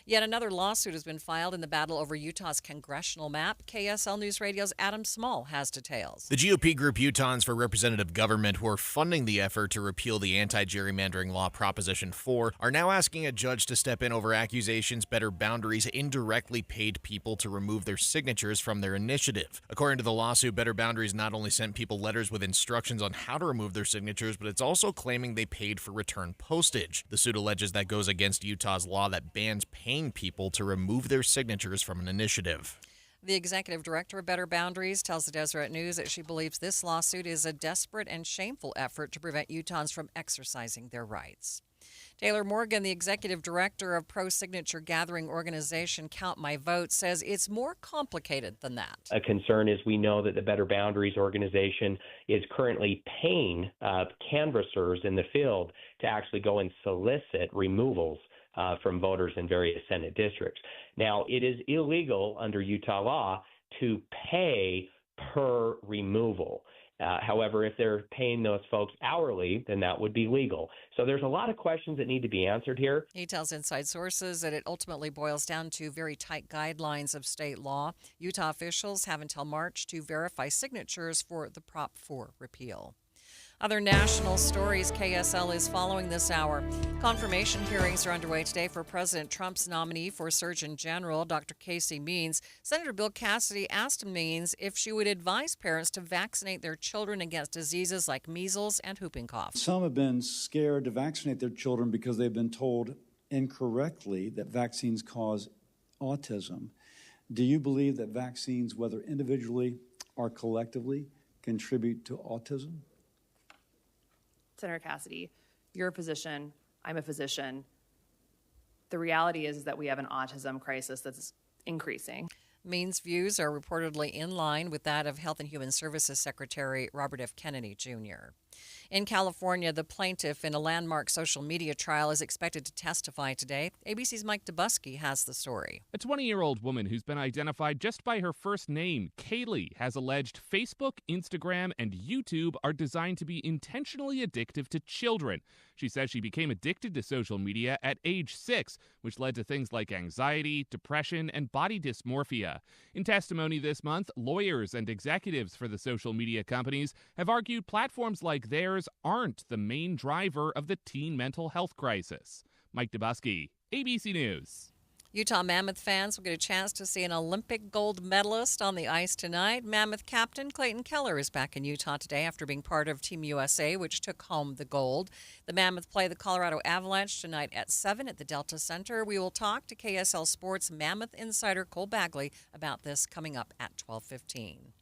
Yet another lawsuit has been filed in the battle over Utah's congressional map. KSL News Radio's Adam Small has details. The GOP group Utahns for Representative Government, who are funding the effort to repeal the anti-gerrymandering law Proposition 4, are now asking a judge to step in over accusations Better Boundaries indirectly paid people to remove their signatures from their initiative. According to the lawsuit, Better Boundaries not only sent people letters with instructions on how to remove their signatures, but it's also claiming they paid for return postage. The suit alleges that goes against Utah's law that bans paying people to remove their signatures from an initiative. The executive director of Better Boundaries tells the Deseret News that she believes this lawsuit is a desperate and shameful effort to prevent Utahns from exercising their rights. Taylor Morgan, the executive director of pro-signature gathering organization Count My Vote, says it's more complicated than that. A concern is we know that the Better Boundaries organization is currently paying canvassers in the field to actually go and solicit removals from voters in various Senate districts. Now, it is illegal under Utah law to pay per removal. However, if they're paying those folks hourly, then that would be legal. So there's a lot of questions that need to be answered here. He tells Inside Sources that it ultimately boils down to very tight guidelines of state law. Utah officials have until March to verify signatures for the Prop 4 repeal. Other national stories KSL is following this hour. Confirmation hearings are underway today for President Trump's nominee for Surgeon General, Dr. Casey Means. Senator Bill Cassidy asked Means if she would advise parents to vaccinate their children against diseases like measles and whooping cough. Some have been scared to vaccinate their children because they've been told incorrectly that vaccines cause autism. Do you believe that vaccines, whether individually or collectively, contribute to autism? Senator Cassidy, you're a physician, I'm a physician. The reality is that we have an autism crisis that's increasing. Means' views are reportedly in line with that of Health and Human Services Secretary Robert F. Kennedy, Jr. In California, the plaintiff in a landmark social media trial is expected to testify today. ABC's Mike Dubusky has the story. A 20-year-old woman who's been identified just by her first name, Kaylee, has alleged Facebook, Instagram, and YouTube are designed to be intentionally addictive to children. She says she became addicted to social media at age 6, which led to things like anxiety, depression, and body dysmorphia. In testimony this month, lawyers and executives for the social media companies have argued platforms like theirs aren't the main driver of the teen mental health crisis. Mike Dubusky, ABC News. Utah Mammoth fans will get a chance to see an Olympic gold medalist on the ice tonight. Mammoth captain Clayton Keller is back in Utah today after being part of Team USA, which took home the gold. The Mammoth play the Colorado Avalanche tonight at 7 at the Delta Center. We will talk to KSL Sports Mammoth insider Cole Bagley about this coming up at 12:15.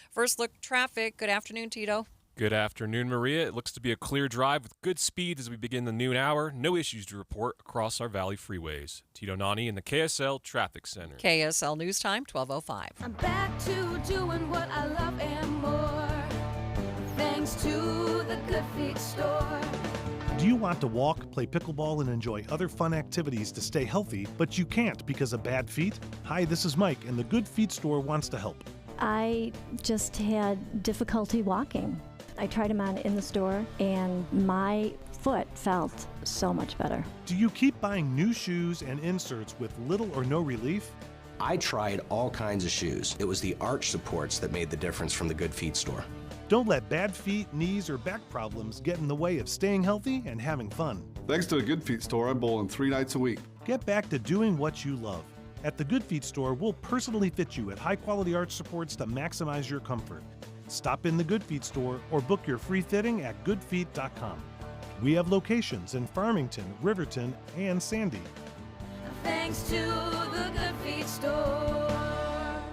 First look traffic. Good afternoon, Tito. Good afternoon, Maria. It looks to be a clear drive with good speed as we begin the noon hour. No issues to report across our valley freeways. Tito Nani in the KSL Traffic Center. KSL News Time, 12:05. I'm back to doing what I love and more, thanks to the Good Feet store. Do you want to walk, play pickleball, and enjoy other fun activities to stay healthy, but you can't because of bad feet? Hi, this is Mike, and the Good Feet store wants to help. I just had difficulty walking. I tried them on in the store, and my foot felt so much better. Do you keep buying new shoes and inserts with little or no relief? I tried all kinds of shoes. It was the arch supports that made the difference from the Good Feet store. Don't let bad feet, knees, or back problems get in the way of staying healthy and having fun. Thanks to the Good Feet store, I bowl in 3 nights a week. Get back to doing what you love. At the Good Feet store, we'll personally fit you at high-quality arch supports to maximize your comfort. Stop in the Good Feet store or book your free fitting at goodfeet.com. We have locations in Farmington, Riverton, and Sandy. Thanks to the Good Feet store.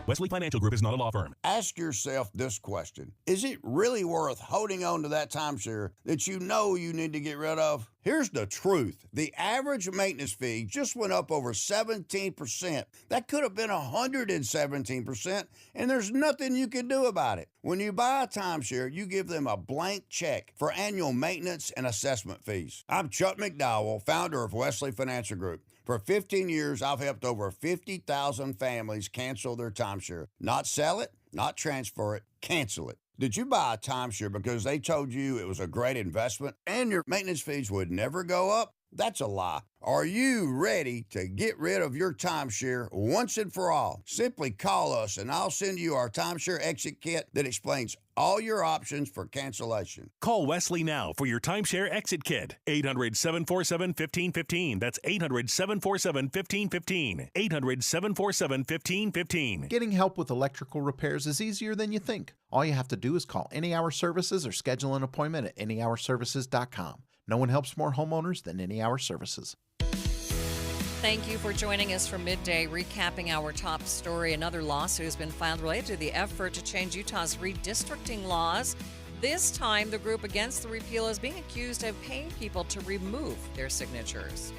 Wesley Financial Group is not a law firm. Ask yourself this question. Is it really worth holding on to that timeshare that you know you need to get rid of? Here's the truth. The average maintenance fee just went up over 17%. That could have been 117%, and there's nothing you can do about it. When you buy a timeshare, you give them a blank check for annual maintenance and assessment fees. I'm Chuck McDowell, founder of Wesley Financial Group. For 15 years, I've helped over 50,000 families cancel their timeshare. Not sell it, not transfer it, cancel it. Did you buy a timeshare because they told you it was a great investment and your maintenance fees would never go up? That's a lie. Are you ready to get rid of your timeshare once and for all? Simply call us and I'll send you our timeshare exit kit that explains all your options for cancellation. Call Wesley now for your timeshare exit kit. 800-747-1515. That's 800-747-1515. 800-747-1515. Getting help with electrical repairs is easier than you think. All you have to do is call Any Hour Services or schedule an appointment at anyhourservices.com. No one helps more homeowners than Any Hour Services. Thank you for joining us for Midday, recapping our top story. Another lawsuit has been filed related to the effort to change Utah's redistricting laws. This time, the group against the repeal is being accused of paying people to remove their signatures.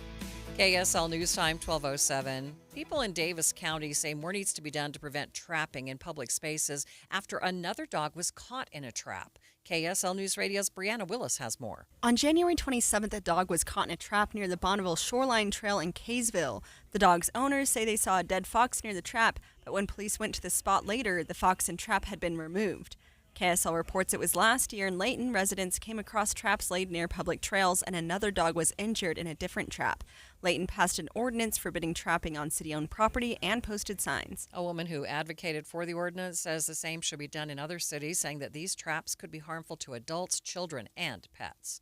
KSL News Time 12:07. People in Davis County say more needs to be done to prevent trapping in public spaces after another dog was caught in a trap. KSL News Radio's Brianna Willis has more. On January 27th, a dog was caught in a trap near the Bonneville Shoreline Trail in Kaysville. The dog's owners say they saw a dead fox near the trap, but when police went to the spot later, the fox and trap had been removed. KSL reports it was last year in Layton, residents came across traps laid near public trails and another dog was injured in a different trap. Layton passed an ordinance forbidding trapping on city-owned property and posted signs. A woman who advocated for the ordinance says the same should be done in other cities, saying that these traps could be harmful to adults, children, and pets.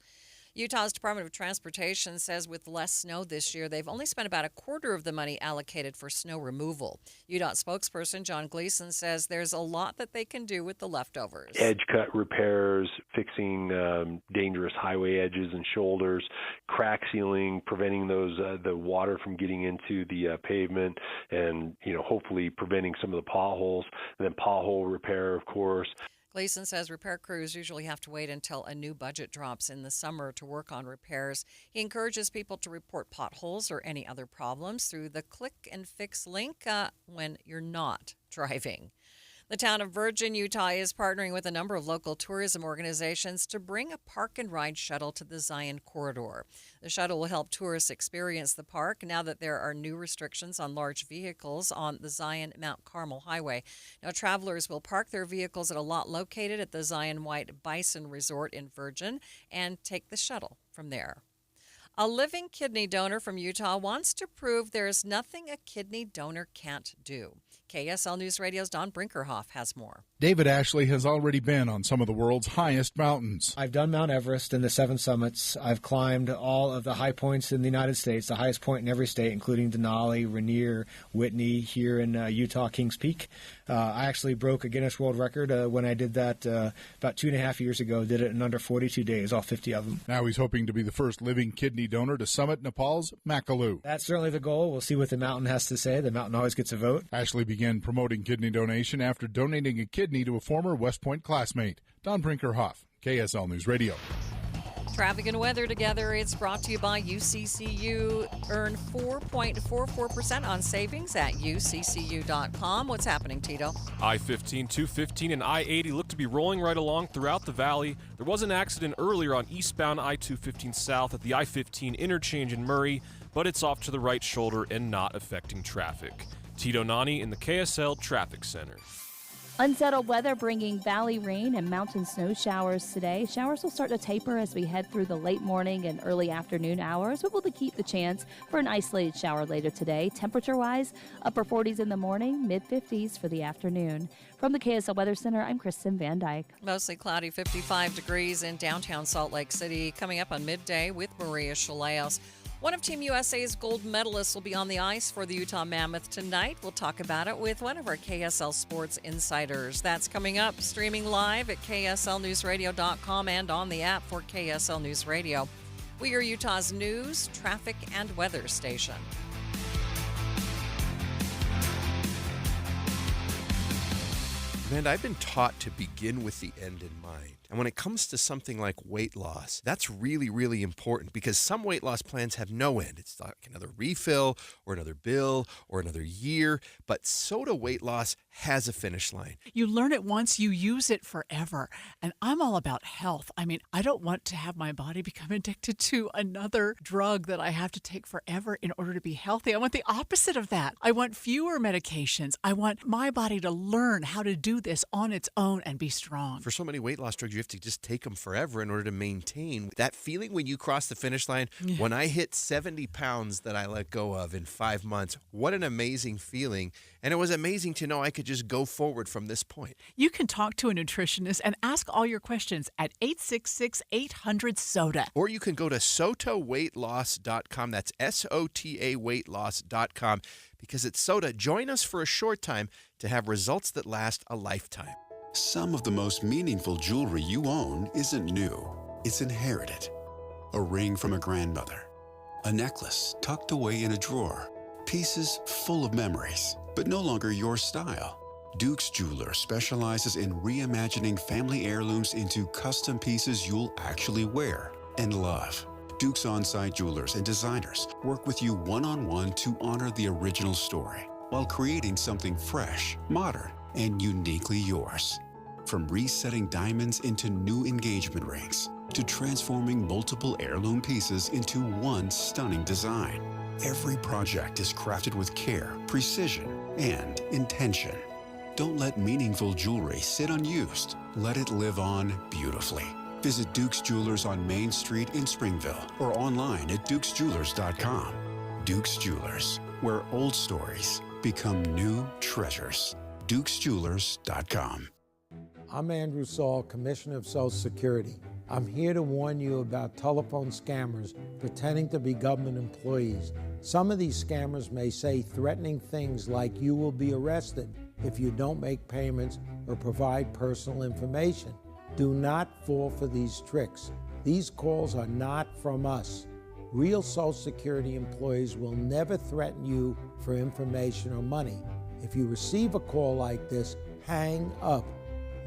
Utah's Department of Transportation says with less snow this year, they've only spent about a quarter of the money allocated for snow removal. UDOT spokesperson John Gleason says there's a lot that they can do with the leftovers. Edge cut repairs, fixing dangerous highway edges and shoulders, crack sealing, preventing those the water from getting into the pavement, and hopefully preventing some of the potholes. And then pothole repair, of course. Gleason says repair crews usually have to wait until a new budget drops in the summer to work on repairs. He encourages people to report potholes or any other problems through the Click and Fix link when you're not driving. The town of Virgin, Utah is partnering with a number of local tourism organizations to bring a park and ride shuttle to the Zion corridor. The shuttle will help tourists experience the park now that there are new restrictions on large vehicles on the Zion-Mount Carmel Highway. Now, travelers will park their vehicles at a lot located at the Zion White Bison Resort in Virgin and take the shuttle from there. A living kidney donor from Utah wants to prove there's nothing a kidney donor can't do. KSL News Radio's Don Brinkerhoff has more. David Ashley has already been on some of the world's highest mountains. I've done Mount Everest and the 7 summits. I've climbed all of the high points in the United States, the highest point in every state, including Denali, Rainier, Whitney, here in Utah, Kings Peak. I actually broke a Guinness World Record when I did that about 2.5 years ago. Did it in under 42 days, all 50 of them. Now he's hoping to be the first living kidney donor to summit Nepal's Makalu. That's certainly the goal. We'll see what the mountain has to say. The mountain always gets a vote. Ashley began promoting kidney donation after donating a kidney to a former West Point classmate. Don Brinkerhoff, KSL News Radio. Traffic and weather together. It's brought to you by UCCU. Earn 4.44% on savings at uccu.com. What's happening, Tito? I-15, 215, and I-80 look to be rolling right along throughout the valley. There was an accident earlier on eastbound I-215 south at the I-15 interchange in Murray, but it's off to the right shoulder and not affecting traffic. Tito Nani in the KSL Traffic Center. Unsettled weather bringing valley rain and mountain snow showers today. Showers will start to taper as we head through the late morning and early afternoon hours, but we'll keep the chance for an isolated shower later today. Temperature-wise, upper 40s in the morning, mid-50s for the afternoon. From the KSL Weather Center, I'm Kristen Van Dyke. Mostly cloudy, 55 degrees in downtown Salt Lake City. Coming up on Midday with Maria Shilaos. One of Team USA's gold medalists will be on the ice for the Utah Mammoth tonight. We'll talk about it with one of our KSL Sports insiders. That's coming up, streaming live at KSLNewsRadio.com and on the app for KSL News Radio. We are Utah's news, traffic, and weather station. Amanda, I've been taught to begin with the end in mind. And when it comes to something like weight loss, that's really, really important because some weight loss plans have no end. It's like another refill or another bill or another year, but soda weight loss has a finish line. You learn it once, you use it forever. And I'm all about health. I mean, I don't want to have my body become addicted to another drug that I have to take forever in order to be healthy. I want the opposite of that. I want fewer medications. I want my body to learn how to do this on its own and be strong. For so many weight loss drugs, you have to just take them forever in order to maintain that feeling when you cross the finish line. When I hit 70 pounds that I let go of in 5 months, what an amazing feeling. And it was amazing to know I could just go forward from this point. You can talk to a nutritionist and ask all your questions at 866-800-SOTA. Or you can go to sotaweightloss.com. That's SOTA weightloss.com. Because at SOTA, join us for a short time to have results that last a lifetime. Some of the most meaningful jewelry you own isn't new. It's inherited. A ring from a grandmother. A necklace tucked away in a drawer. Pieces full of memories, but no longer your style. Duke's Jeweler specializes in reimagining family heirlooms into custom pieces you'll actually wear and love. Duke's on-site jewelers and designers work with you one-on-one to honor the original story while creating something fresh, modern, and uniquely yours. From resetting diamonds into new engagement rings to transforming multiple heirloom pieces into one stunning design. Every project is crafted with care, precision, and intention. Don't let meaningful jewelry sit unused. Let it live on beautifully. Visit Duke's Jewelers on Main Street in Springville or online at dukesjewelers.com. Duke's Jewelers, where old stories become new treasures. dukesjewelers.com. I'm Andrew Saul, Commissioner of Social Security. I'm here to warn you about telephone scammers pretending to be government employees. Some of these scammers may say threatening things like you will be arrested if you don't make payments or provide personal information. Do not fall for these tricks. These calls are not from us. Real Social Security employees will never threaten you for information or money. If you receive a call like this, hang up.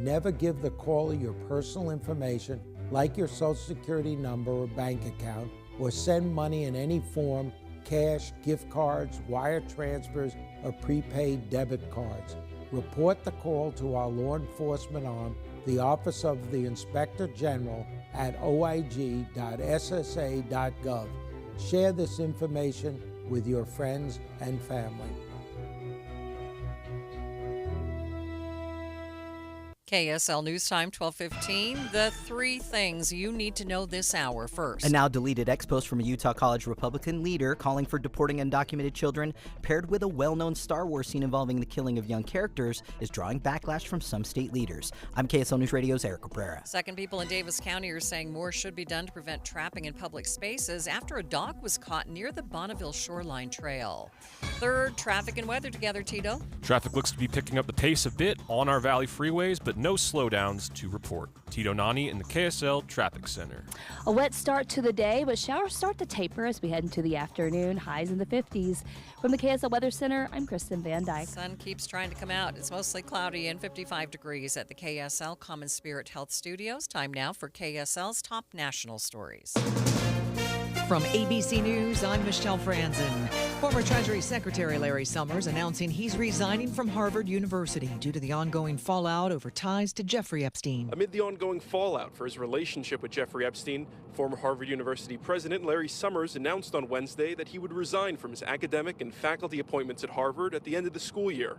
Never give the caller your personal information, like your Social Security number or bank account, or send money in any form, cash, gift cards, wire transfers, or prepaid debit cards. Report the call to our law enforcement arm, the Office of the Inspector General, at oig.ssa.gov. Share this information with your friends and family. KSL News Time, 12:15. The 3 things you need to know this hour. First, A now deleted ex-post from a Utah College Republican leader calling for deporting undocumented children, paired with a well-known Star Wars scene involving the killing of young characters, is drawing backlash from some state leaders. I'm KSL News Radio's Eric Cabrera. Second, people in Davis County are saying more should be done to prevent trapping in public spaces after a dog was caught near the Bonneville Shoreline Trail. Third, traffic and weather together, Tito. Traffic looks to be picking up the pace a bit on our valley freeways, but no slowdowns to report. Tito Nani in the KSL Traffic Center. A wet start to the day, but showers start to taper as we head into the afternoon, highs in the 50s. From the KSL Weather Center, I'm Kristen Van Dyke. Sun keeps trying to come out. It's mostly cloudy and 55 degrees at the KSL Common Spirit Health Studios. Time now for KSL's top national stories. From ABC News, I'm Michelle Franzen. Former Treasury Secretary Larry Summers announcing he's resigning from Harvard University due to the ongoing fallout over ties to Jeffrey Epstein. Amid the ongoing fallout for his relationship with Jeffrey Epstein, former Harvard University President Larry Summers announced on Wednesday that he would resign from his academic and faculty appointments at Harvard at the end of the school year.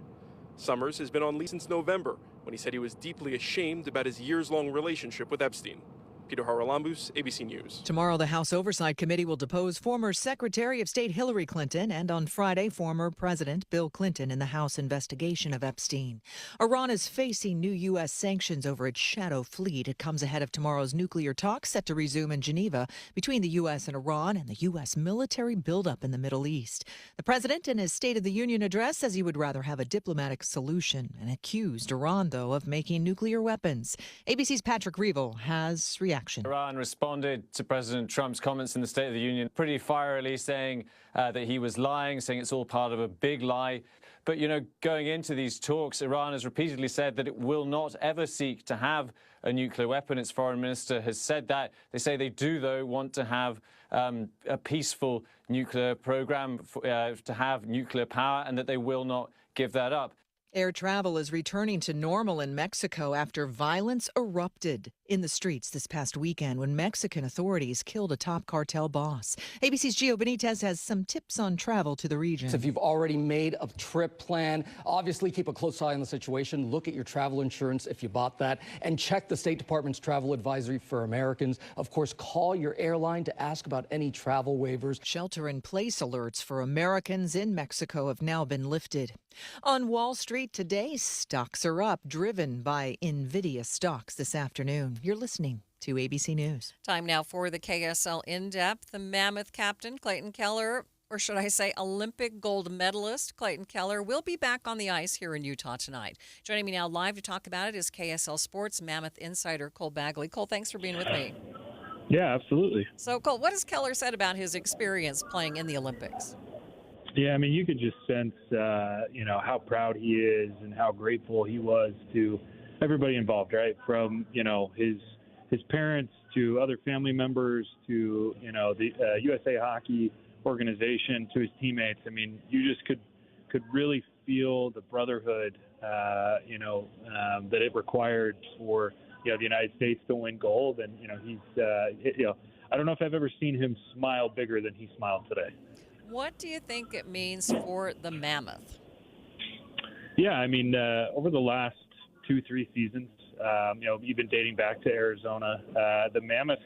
Summers has been on leave since November, when he said he was deeply ashamed about his years-long relationship with Epstein. Peter Haralambous, ABC News. Tomorrow, the House Oversight Committee will depose former Secretary of State Hillary Clinton and on Friday, former President Bill Clinton in the House investigation of Epstein. Iran is facing new U.S. sanctions over its shadow fleet. It comes ahead of tomorrow's nuclear talks set to resume in Geneva between the U.S. and Iran and the U.S. military buildup in the Middle East. The president, in his State of the Union address, says he would rather have a diplomatic solution and accused Iran, though, of making nuclear weapons. ABC's Patrick Reevell has reaction. Iran responded to President Trump's comments in the State of the Union pretty fierily, saying that he was lying, saying it's all part of a big lie. But, you know, going into these talks, Iran has repeatedly said that it will not ever seek to have a nuclear weapon. Its foreign minister has said that. They say they do, though, want to have a peaceful nuclear program to have nuclear power, and that they will not give that up. Air travel is returning to normal in Mexico after violence erupted in the streets this past weekend when Mexican authorities killed a top cartel boss. ABC's Gio Benitez has some tips on travel to the region. So if you've already made a trip plan, obviously keep a close eye on the situation. Look at your travel insurance if you bought that, and check the State Department's travel advisory for Americans. Of course, call your airline to ask about any travel waivers. Shelter-in-place alerts for Americans in Mexico have now been lifted. On Wall Street today, stocks are up, driven by NVIDIA stocks this afternoon. You're listening to ABC News. Time now for the KSL In-Depth. The Mammoth captain, Clayton Keller, or should I say Olympic gold medalist Clayton Keller, will be back on the ice here in Utah tonight. Joining me now live to talk about it is KSL Sports Mammoth insider Cole Bagley. Cole, thanks for being with me. Yeah, absolutely. So, Cole, what has Keller said about his experience playing in the Olympics? Yeah, I mean, you could just sense, how proud he is and how grateful he was to everybody involved, right? From, his parents to other family members to, the USA Hockey organization to his teammates. I mean, you just could really feel the brotherhood, that it required for, the United States to win gold. And, he's, I don't know if I've ever seen him smile bigger than he smiled today. What do you think it means for the Mammoth? Yeah, I mean, over the last 2-3 seasons, even dating back to Arizona, the Mammoth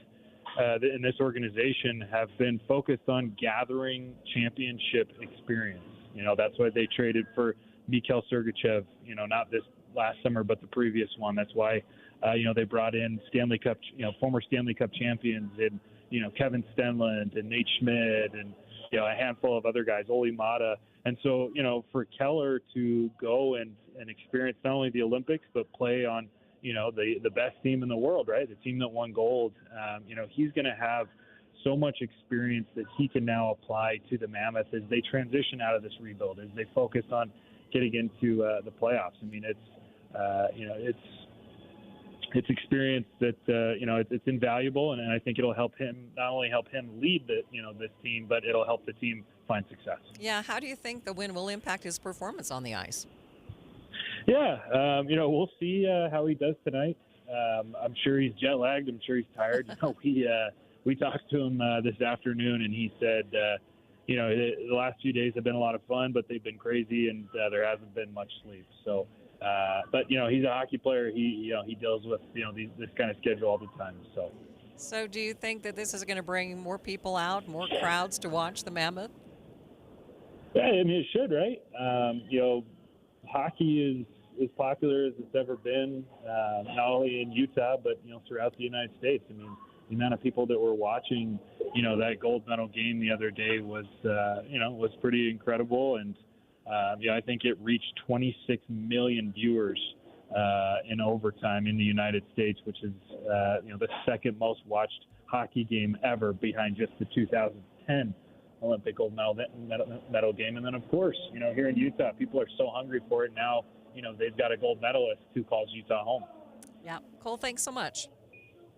in this organization have been focused on gathering championship experience. That's why they traded for Mikhail Sergachev, not this last summer, but the previous one. That's why, they brought in Stanley Cup, former Stanley Cup champions and, Kevin Stenlund and Nate Schmidt and, a handful of other guys, Oli Mata. And so, for Keller to go and experience not only the Olympics, but play on, the best team in the world, right? The team that won gold, he's going to have so much experience that he can now apply to the Mammoth as they transition out of this rebuild, as they focus on getting into the playoffs. I mean, it's experience that, it's invaluable. And I think it'll help him, not only help him lead this team, but it'll help the team find success. Yeah. How do you think the win will impact his performance on the ice? Yeah. We'll see how he does tonight. I'm sure he's jet lagged. I'm sure he's tired. We talked to him this afternoon and he said, the last few days have been a lot of fun, but they've been crazy and there hasn't been much sleep. So, but he's a hockey player. He deals with this kind of schedule all the time. So do you think that this is going to bring more people out, more crowds to watch the Mammoth? Yeah, I mean it should, right? Hockey is as popular as it's ever been, not only in Utah but throughout the United States. I mean, the amount of people that were watching, that gold medal game the other day was pretty incredible. And I think it reached 26 million viewers in overtime in the United States, which is the second most watched hockey game ever, behind just the 2010 Olympic gold medal game. And then, of course, here in Utah, people are so hungry for it now. They've got a gold medalist who calls Utah home. Yeah. Cole, thanks so much.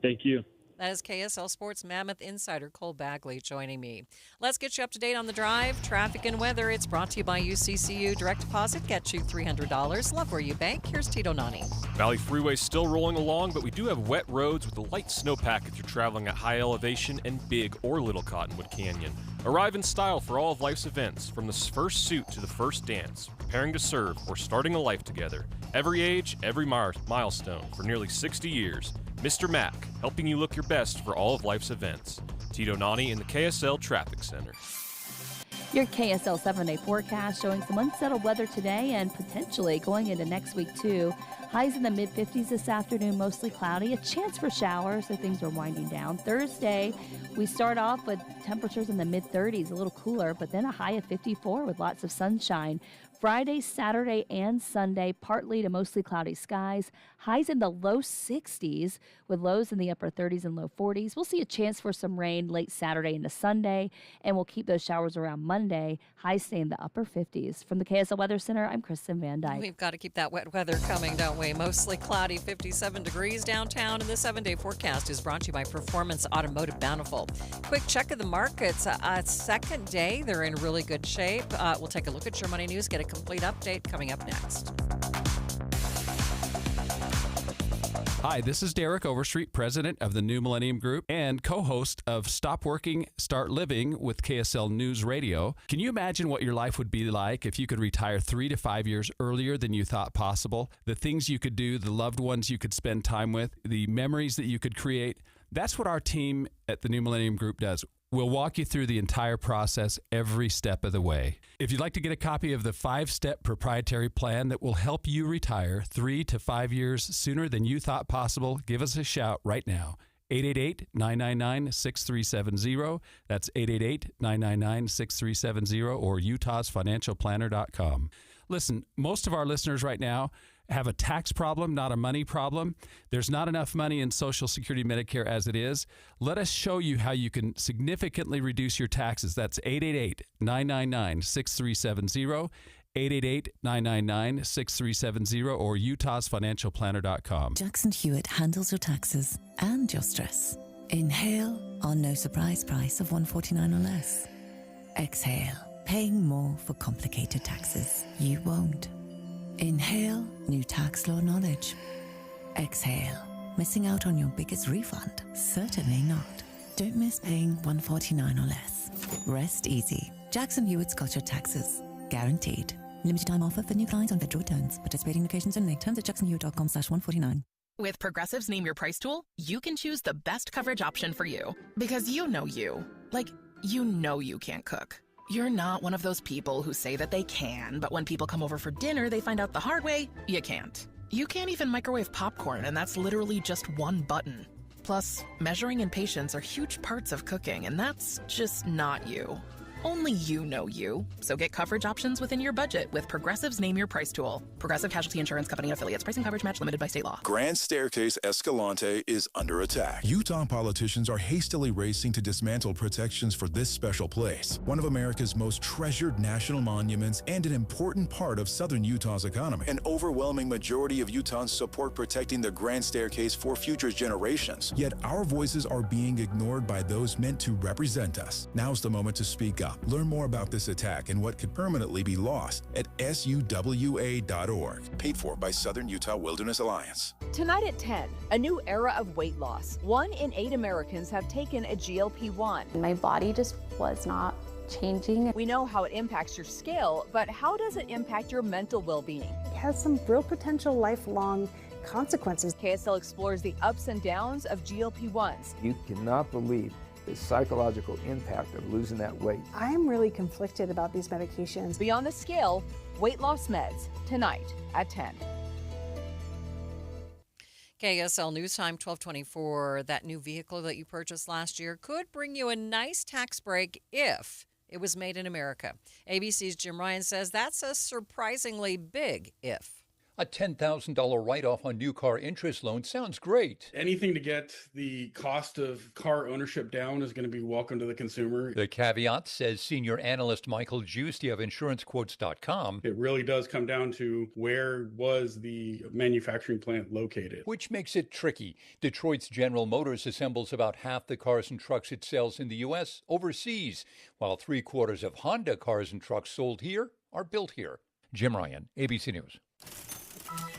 Thank you. That is KSL Sports Mammoth insider Cole Bagley joining me. Let's get you up to date on the drive, traffic, and weather. It's brought to you by UCCU. Direct deposit gets you $300. Love where you bank. Here's Tito Nani. Valley Freeway still rolling along, but we do have wet roads with a light snowpack if you're traveling at high elevation and Big or Little Cottonwood Canyon. Arrive in style for all of life's events, from the first suit to the first dance, preparing to serve, or starting a life together. Every age, every milestone for nearly 60 years. Mr. Mack, helping you look your best for all of life's events. Tito Nani in the KSL Traffic Center. Your KSL 7-day forecast showing some unsettled weather today and potentially going into next week too. Highs in the mid-50s this afternoon, mostly cloudy. A chance for showers, so things are winding down. Thursday, we start off with temperatures in the mid-30s, a little cooler, but then a high of 54 with lots of sunshine. Friday, Saturday, and Sunday, partly to mostly cloudy skies. Highs in the low 60s with lows in the upper 30s and low 40s. We'll see a chance for some rain late Saturday into Sunday, and we'll keep those showers around Monday. Highs stay in the upper 50s. From the KSL Weather Center, I'm Kristen Van Dyke. We've got to keep that wet weather coming, don't we? that way. Mostly cloudy, 57 degrees downtown, and the 7-day forecast is brought to you by Performance Automotive Bountiful. Quick check of the markets. Second day, they're in really good shape. We'll take a look at your money news, get a complete update coming up next. Hi, this is Derek Overstreet, president of the New Millennium Group and co-host of Stop Working, Start Living with KSL News Radio. Can you imagine what your life would be like if you could retire 3 to 5 years earlier than you thought possible? The things you could do, the loved ones you could spend time with, the memories that you could create. That's what our team at the New Millennium Group does. We'll walk you through the entire process every step of the way. If you'd like to get a copy of the 5-step proprietary plan that will help you retire 3 to 5 years sooner than you thought possible, give us a shout right now. 888-999-6370. That's 888-999-6370 or utahsfinancialplanner.com. Listen, most of our listeners right now have a tax problem, not a money problem. There's not enough money in Social Security Medicare as it is. Let us show you how you can significantly reduce your taxes. That's 888-999-6370, 888-999-6370, or utahsfinancialplanner.com. Jackson Hewitt handles your taxes and your stress. Inhale our no surprise price of $149 or less. Exhale, paying more for complicated taxes. You won't. Inhale, new tax law knowledge. Exhale, missing out on your biggest refund? Certainly not. Don't miss paying $149 or less. Rest easy. Jackson Hewitt's got your taxes. Guaranteed. Limited time offer for new clients on federal returns. Participating locations only. Terms at jacksonhewitt.com/149. With Progressive's Name Your Price tool, you can choose the best coverage option for you. Because you know you. Like, you know you can't cook. You're not one of those people who say that they can, but when people come over for dinner, they find out the hard way, you can't. You can't even microwave popcorn, and that's literally just one button. Plus, measuring and patience are huge parts of cooking, and that's just not you. Only you know you. So get coverage options within your budget with Progressive's Name Your Price tool. Progressive Casualty Insurance Company and affiliates. Pricing coverage match limited by state law. Grand Staircase Escalante is under attack. Utah politicians are hastily racing to dismantle protections for this special place, one of America's most treasured national monuments and an important part of southern Utah's economy. An overwhelming majority of Utahns support protecting the Grand Staircase for future generations. Yet our voices are being ignored by those meant to represent us. Now's the moment to speak up. Learn more about this attack and what could permanently be lost at suwa.org. Paid for by Southern Utah Wilderness Alliance. Tonight at 10, a new era of weight loss. 1 in 8 Americans have taken a GLP-1. My body just was not changing. We know how it impacts your scale, but how does it impact your mental well-being? It has some real potential lifelong consequences. KSL explores the ups and downs of GLP-1s. You cannot believe the psychological impact of losing that weight. I am really conflicted about these medications. Beyond the Scale, weight loss meds, tonight at 10. KSL News Time 1224. That new vehicle that you purchased last year could bring you a nice tax break if it was made in America. ABC's Jim Ryan says that's a surprisingly big if. A $10,000 write-off on new car interest loan sounds great. Anything to get the cost of car ownership down is going to be welcome to the consumer. The caveat, says senior analyst Michael Giusti of InsuranceQuotes.com. It really does come down to where was the manufacturing plant located. Which makes it tricky. Detroit's General Motors assembles about half the cars and trucks it sells in the U.S. overseas, while 3/4 of Honda cars and trucks sold here are built here. Jim Ryan, ABC News.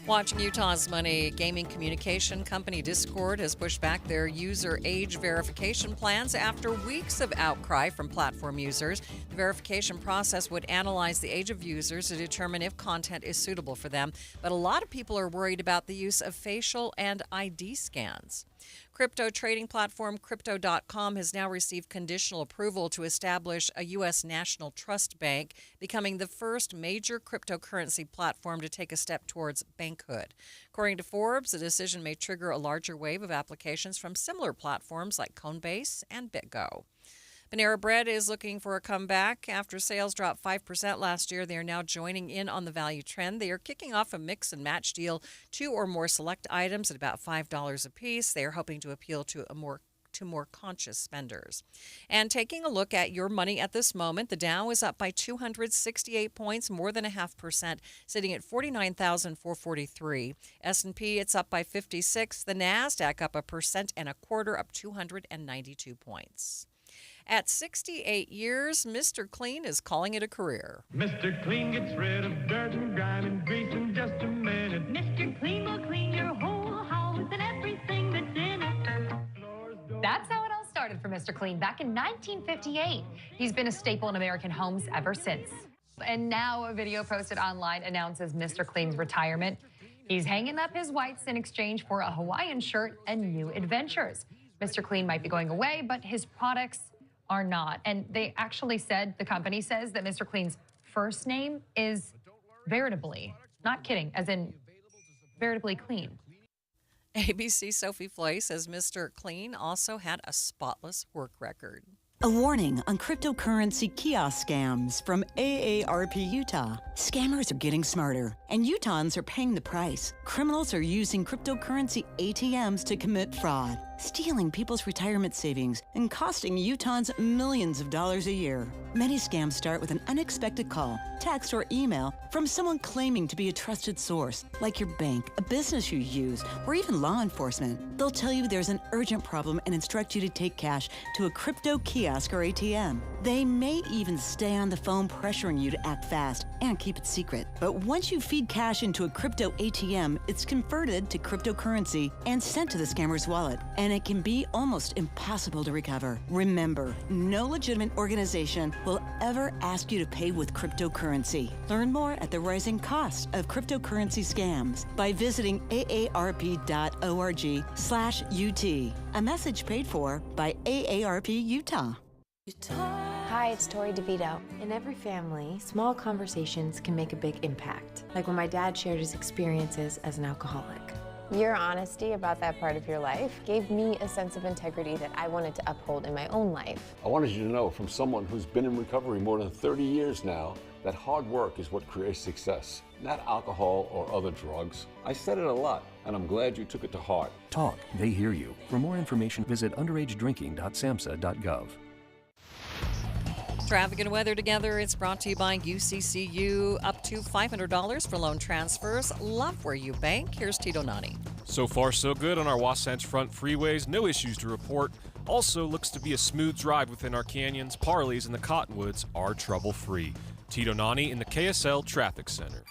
Watching Utah's money, gaming communication company Discord has pushed back their user age verification plans after weeks of outcry from platform users. The verification process would analyze the age of users to determine if content is suitable for them, but a lot of people are worried about the use of facial and ID scans. Crypto trading platform Crypto.com has now received conditional approval to establish a U.S. national trust bank, becoming the first major cryptocurrency platform to take a step towards bankhood. According to Forbes, the decision may trigger a larger wave of applications from similar platforms like Coinbase and BitGo. Panera Bread is looking for a comeback. After sales dropped 5% last year, they are now joining in on the value trend. They are kicking off a mix and match deal, 2 or more select items at about $5 a piece. They are hoping to appeal to to more conscious spenders. And taking a look at your money at this moment, the Dow is up by 268 points, more than 0.5%, sitting at 49,443. S&P, it's up by 56. The NASDAQ up 1.25%, up 292 points. At 68 years, Mr. Clean is calling it a career. Mr. Clean gets rid of dirt and grime and grease in just a minute. Mr. Clean will clean your whole house and everything that's in it. That's how it all started for Mr. Clean back in 1958. He's been a staple in American homes ever since. And now a video posted online announces Mr. Clean's retirement. He's hanging up his whites in exchange for a Hawaiian shirt and new adventures. Mr. Clean might be going away, but his products are not. And they actually said, the company says that Mr. Clean's first name is Veritably. Not kidding, as in veritably clean. ABC Sophie Floy says Mr. Clean also had a spotless work record. A warning on cryptocurrency kiosk scams from AARP Utah. Scammers are getting smarter, and Utahns are paying the price. Criminals are using cryptocurrency ATMs to commit fraud, stealing people's retirement savings and costing Utahns millions of dollars a year. Many scams start with an unexpected call, text, or email from someone claiming to be a trusted source, like your bank, a business you use, or even law enforcement. They'll tell you there's an urgent problem and instruct you to take cash to a crypto kiosk or ATM. They may even stay on the phone pressuring you to act fast and keep it secret. But once you feed cash into a crypto ATM, it's converted to cryptocurrency and sent to the scammer's wallet, and it can be almost impossible to recover. Remember, no legitimate organization will ever ask you to pay with cryptocurrency. Learn more at the rising cost of cryptocurrency scams by visiting aarp.org/UT. A message paid for by AARP Utah. Hi, it's Tori DeVito. In every family, small conversations can make a big impact, like when my dad shared his experiences as an alcoholic. Your honesty about that part of your life gave me a sense of integrity that I wanted to uphold in my own life. I wanted you to know, from someone who's been in recovery more than 30 years now, that hard work is what creates success, not alcohol or other drugs. I said it a lot, and I'm glad you took it to heart. Talk, they hear you. For more information, visit underagedrinking.samhsa.gov. Traffic and weather together. It's brought to you by UCCU. Up to $500 for loan transfers. Love where you bank. Here's Tito Nani. So far, so good on our Wasatch Front freeways. No issues to report. Also looks to be a smooth drive within our canyons. Parleys and the Cottonwoods are trouble-free. Tito Nani in the KSL Traffic Center.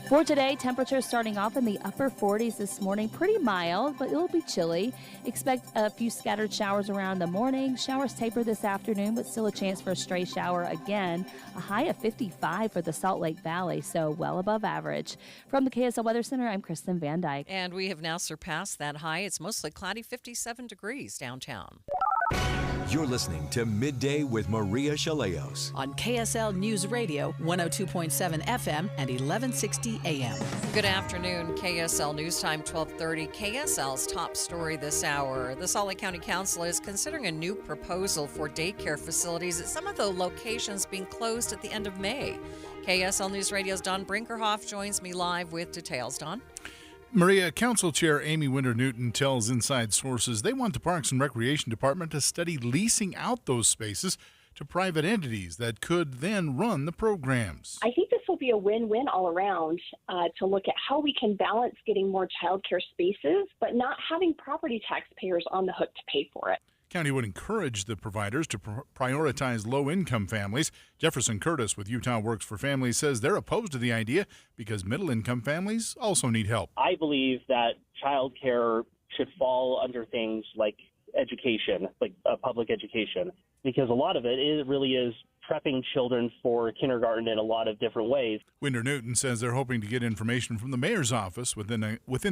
For today, temperatures starting off in the upper 40s this morning. Pretty mild, but it'll be chilly. Expect a few scattered showers around the morning. Showers taper this afternoon, but still a chance for a stray shower again. A high of 55 for the Salt Lake Valley, so well above average. From the KSL Weather Center, I'm Kristen Van Dyke. And we have now surpassed that high. It's mostly cloudy, 57 degrees downtown. You're listening to Midday with Maria Shilaos on KSL News Radio, 102.7 FM and 1160 AM. Good afternoon. KSL News Time, 1230. KSL's top story this hour. The Salt Lake County Council is considering a new proposal for daycare facilities at some of the locations being closed at the end of May. KSL News Radio's Don Brinkerhoff joins me live with details. Don? Maria, Council Chair Amy Winter-Newton tells Inside Sources they want the Parks and Recreation Department to study leasing out those spaces to private entities that could then run the programs. I think this will be a win-win all around to look at how we can balance getting more childcare spaces, but not having property taxpayers on the hook to pay for it. County would encourage the providers to prioritize low-income families. Jefferson Curtis with Utah Works for Families says they're opposed to the idea because middle-income families also need help. I believe that child care should fall under things like education, like public education, because a lot of it really is prepping children for kindergarten in a lot of different ways. Winter-Newton says they're hoping to get information from the mayor's office within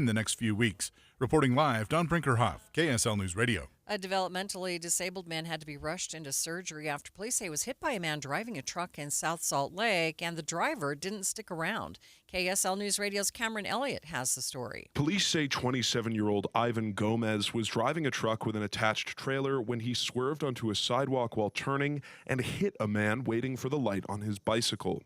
the next few weeks. Reporting live, Don Brinkerhoff, KSL News Radio. A developmentally disabled man had to be rushed into surgery after police say he was hit by a man driving a truck in South Salt Lake, and the driver didn't stick around. KSL News Radio's Cameron Elliott has the story. Police say 27-year-old Ivan Gomez was driving a truck with an attached trailer when he swerved onto a sidewalk while turning and hit a man waiting for the light on his bicycle.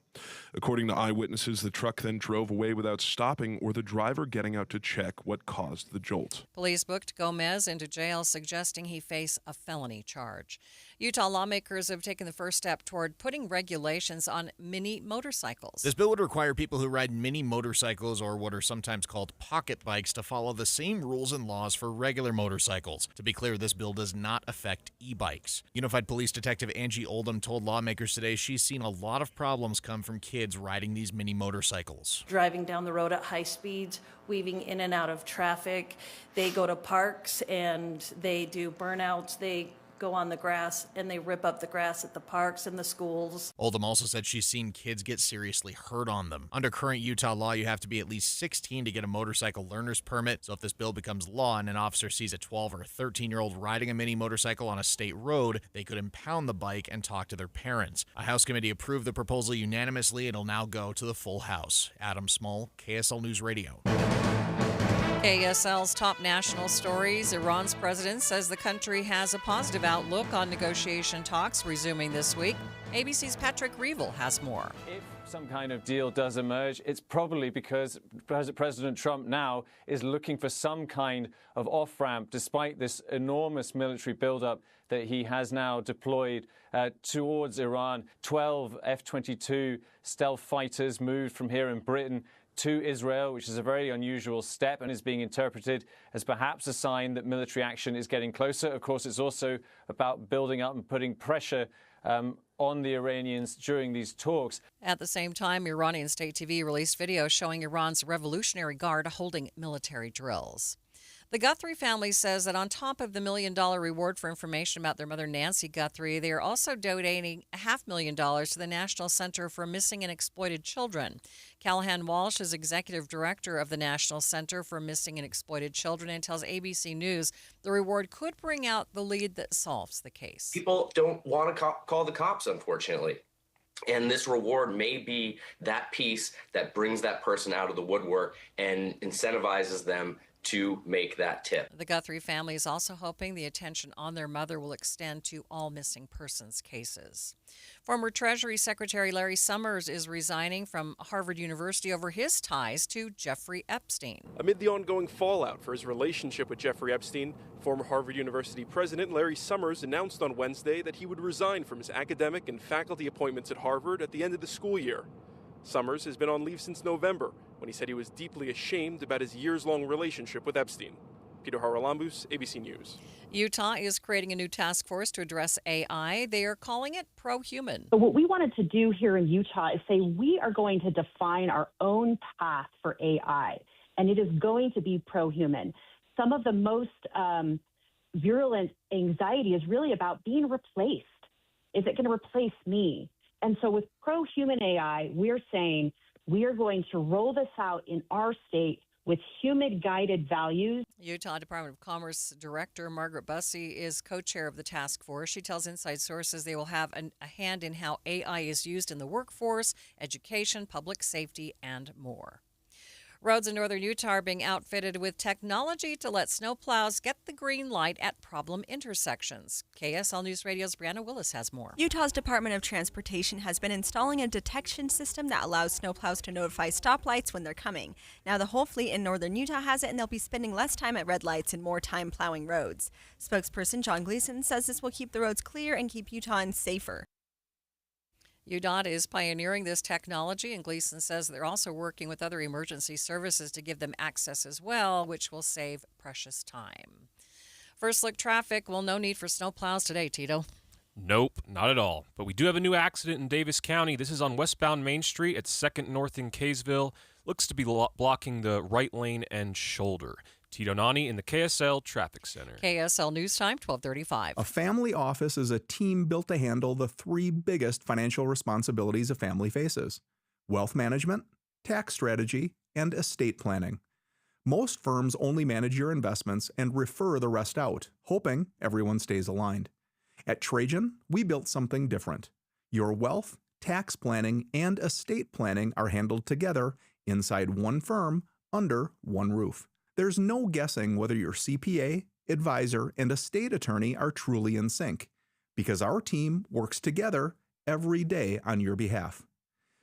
According to eyewitnesses, the truck then drove away without stopping or the driver getting out to check what caused the jolt. Police booked Gomez into jail, suggesting he face a felony charge. Utah lawmakers have taken the first step toward putting regulations on mini motorcycles. This bill would require people who ride mini motorcycles, or what are sometimes called pocket bikes, to follow the same rules and laws for regular motorcycles. To be clear, this bill does not affect e-bikes. Unified Police Detective Angie Oldham told lawmakers today she's seen a lot of problems come from kids riding these mini motorcycles. Driving down the road at high speeds, weaving in and out of traffic. They go to parks and they do burnouts. They go on the grass and they rip up the grass at the parks and the schools. Oldham also said she's seen kids get seriously hurt on them. Under current Utah law, you have to be at least 16 to get a motorcycle learner's permit. So if this bill becomes law and an officer sees a 12 or a 13-year-old riding a mini motorcycle on a state road, they could impound the bike and talk to their parents. A House committee approved the proposal unanimously. It'll now go to the full House. Adam Small, KSL News Radio. KSL's top national stories. Iran's president says the country has a positive outlook on negotiation talks resuming this week. ABC's Patrick Reevell has more. If some kind of deal does emerge, it's probably because President Trump now is looking for some kind of off-ramp, despite this enormous military buildup that he has now deployed towards Iran. 12 F-22 stealth fighters moved from here in Britain to Israel, which is a very unusual step and is being interpreted as perhaps a sign that military action is getting closer. Of course, it's also about building up and putting pressure on the Iranians during these talks. At the same time, Iranian state TV released video showing Iran's Revolutionary Guard holding military drills. The Guthrie family says that on top of the $1 million reward for information about their mother, Nancy Guthrie, they are also donating $500,000 to the National Center for Missing and Exploited Children. Callahan Walsh is executive director of the National Center for Missing and Exploited Children and tells ABC News the reward could bring out the lead that solves the case. People don't want to call the cops, unfortunately. And this reward may be that piece that brings that person out of the woodwork and incentivizes them to make that tip. The Guthrie family is also hoping the attention on their mother will extend to all missing persons cases. Former Treasury Secretary Larry Summers is resigning from Harvard University over his ties to Jeffrey Epstein. Amid the ongoing fallout for his relationship with Jeffrey Epstein, former Harvard University President Larry Summers announced on Wednesday that he would resign from his academic and faculty appointments at Harvard at the end of the school year. Summers has been on leave since November, when he said he was deeply ashamed about his years-long relationship with Epstein. Peter Haralambous, ABC News. Utah is creating a new task force to address AI. They are calling it pro-human. So what we wanted to do here in Utah is say we are going to define our own path for AI, and it is going to be pro-human. Some of the most virulent anxiety is really about being replaced. Is it going to replace me? And so with pro-human AI, we're saying we are going to roll this out in our state with human-guided values. Utah Department of Commerce Director Margaret Bussey is co-chair of the task force. She tells Inside Sources they will have a hand in how AI is used in the workforce, education, public safety, and more. Roads in northern Utah are being outfitted with technology to let snowplows get the green light at problem intersections. KSL News Radio's Brianna Willis has more. Utah's Department of Transportation has been installing a detection system that allows snowplows to notify stoplights when they're coming. Now the whole fleet in northern Utah has it, and they'll be spending less time at red lights and more time plowing roads. Spokesperson John Gleason says this will keep the roads clear and keep Utahns safer. UDOT is pioneering this technology, and Gleason says they're also working with other emergency services to give them access as well, which will save precious time. First look traffic. Well, no need for snowplows today, Tito. Nope, not at all. But we do have a new accident in Davis County. This is on westbound Main Street at 2nd North in Kaysville. Looks to be blocking the right lane and shoulder. Tito Nani in the KSL Traffic Center. KSL News Time, 12:35. A family office is a team built to handle the three biggest financial responsibilities a family faces: wealth management, tax strategy, and estate planning. Most firms only manage your investments and refer the rest out, hoping everyone stays aligned. At Trajan, we built something different. Your wealth, tax planning, and estate planning are handled together inside one firm under one roof. There's no guessing whether your CPA, advisor, and estate attorney are truly in sync, because our team works together every day on your behalf.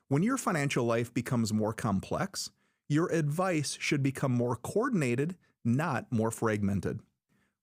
When your financial life becomes more complex, your advice should become more coordinated, not more fragmented.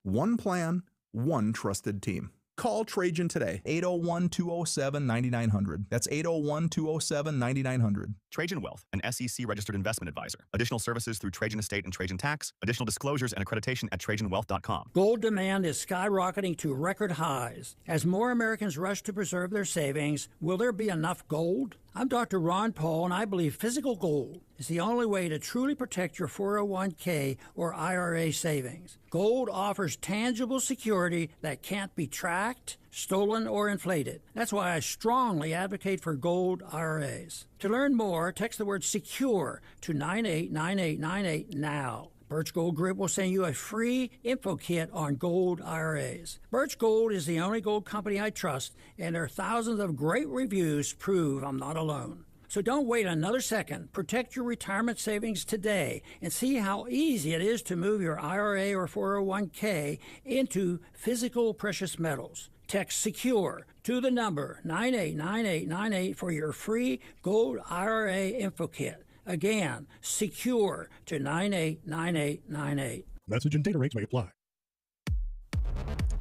One plan, one trusted team. Call Trajan today, 801-207-9900. That's 801-207-9900. Trajan Wealth, an SEC-registered investment advisor. Additional services through Trajan Estate and Trajan Tax. Additional disclosures and accreditation at TrajanWealth.com. Gold demand is skyrocketing to record highs. As more Americans rush to preserve their savings, will there be enough gold? I'm Dr. Ron Paul, and I believe physical gold is the only way to truly protect your 401k or IRA savings. Gold offers tangible security that can't be tracked, stolen, or inflated. That's why I strongly advocate for gold IRAs. To learn more, text the word SECURE to 989898 now. Birch Gold Group will send you a free info kit on gold IRAs. Birch Gold is the only gold company I trust, and their thousands of great reviews prove I'm not alone. So don't wait another second. Protect your retirement savings today and see how easy it is to move your IRA or 401k into physical precious metals. Text SECURE to the number 989898 for your free gold IRA info kit. Again, SECURE to 989898. Message and data rates may apply.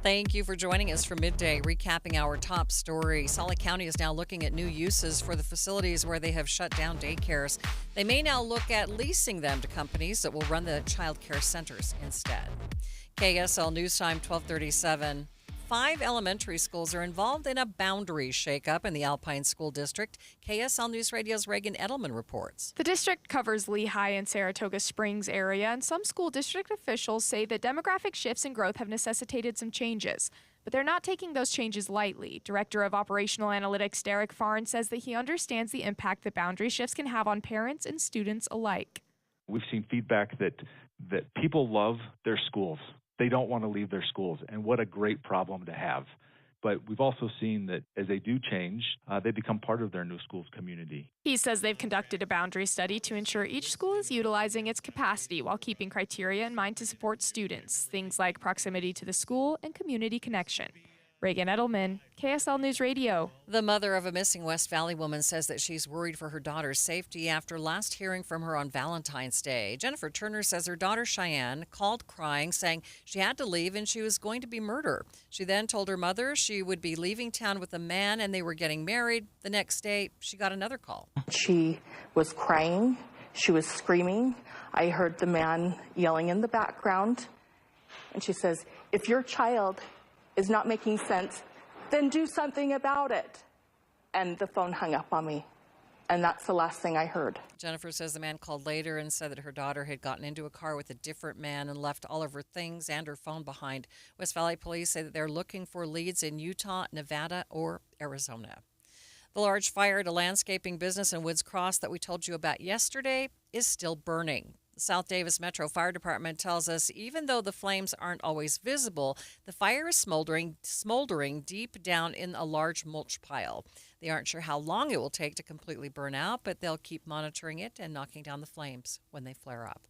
Thank you for joining us for Midday, recapping our top story. Salt County is now looking at new uses for the facilities where they have shut down daycares. They may now look at leasing them to companies that will run the child care centers instead. KSL News Time 1237. 5 elementary schools are involved in a boundary shakeup in the Alpine School District. KSL News Radio's Reagan Edelman reports. The district covers Lehigh and Saratoga Springs area, and some school district officials say that demographic shifts and growth have necessitated some changes. But they're not taking those changes lightly. Director of Operational Analytics Derek Farn says that he understands the impact that boundary shifts can have on parents and students alike. We've seen feedback that people love their schools. They don't want to leave their schools, and what a great problem to have. But we've also seen that as they do change, they become part of their new school's community. He says they've conducted a boundary study to ensure each school is utilizing its capacity while keeping criteria in mind to support students, things like proximity to the school and community connection. Reagan Edelman, KSL News Radio. The mother of a missing West Valley woman says that she's worried for her daughter's safety after last hearing from her on Valentine's Day. Jennifer Turner says her daughter Cheyenne called crying, saying she had to leave and she was going to be murdered. She then told her mother she would be leaving town with a man and they were getting married. The next day, she got another call. She was crying. She was screaming. I heard the man yelling in the background. And she says, if your child is not making sense, then do something about it. And the phone hung up on me. And that's the last thing I heard. Jennifer says the man called later and said that her daughter had gotten into a car with a different man and left all of her things and her phone behind. West Valley police say that they're looking for leads in Utah, Nevada, or Arizona. The large fire at a landscaping business in Woods Cross that we told you about yesterday is still burning. The South Davis Metro Fire Department tells us even though the flames aren't always visible, the fire is smoldering deep down in a large mulch pile. They aren't sure how long it will take to completely burn out, but they'll keep monitoring it and knocking down the flames when they flare up.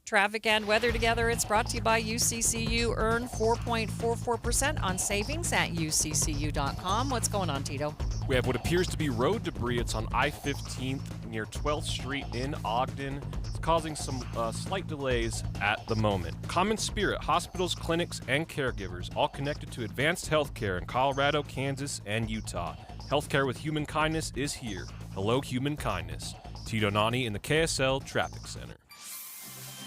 Traffic and weather together. It's brought to you by UCCU. Earn 4.44% on savings at UCCU.com. What's going on, Tito? We have what appears to be road debris. It's on I-15 near 12th Street in Ogden. It's causing some slight delays at the moment. Common Spirit, hospitals, clinics, and caregivers, all connected to advanced healthcare in Colorado, Kansas, and Utah. Healthcare with human kindness is here. Hello, human kindness. Tito Nani in the KSL Traffic Center.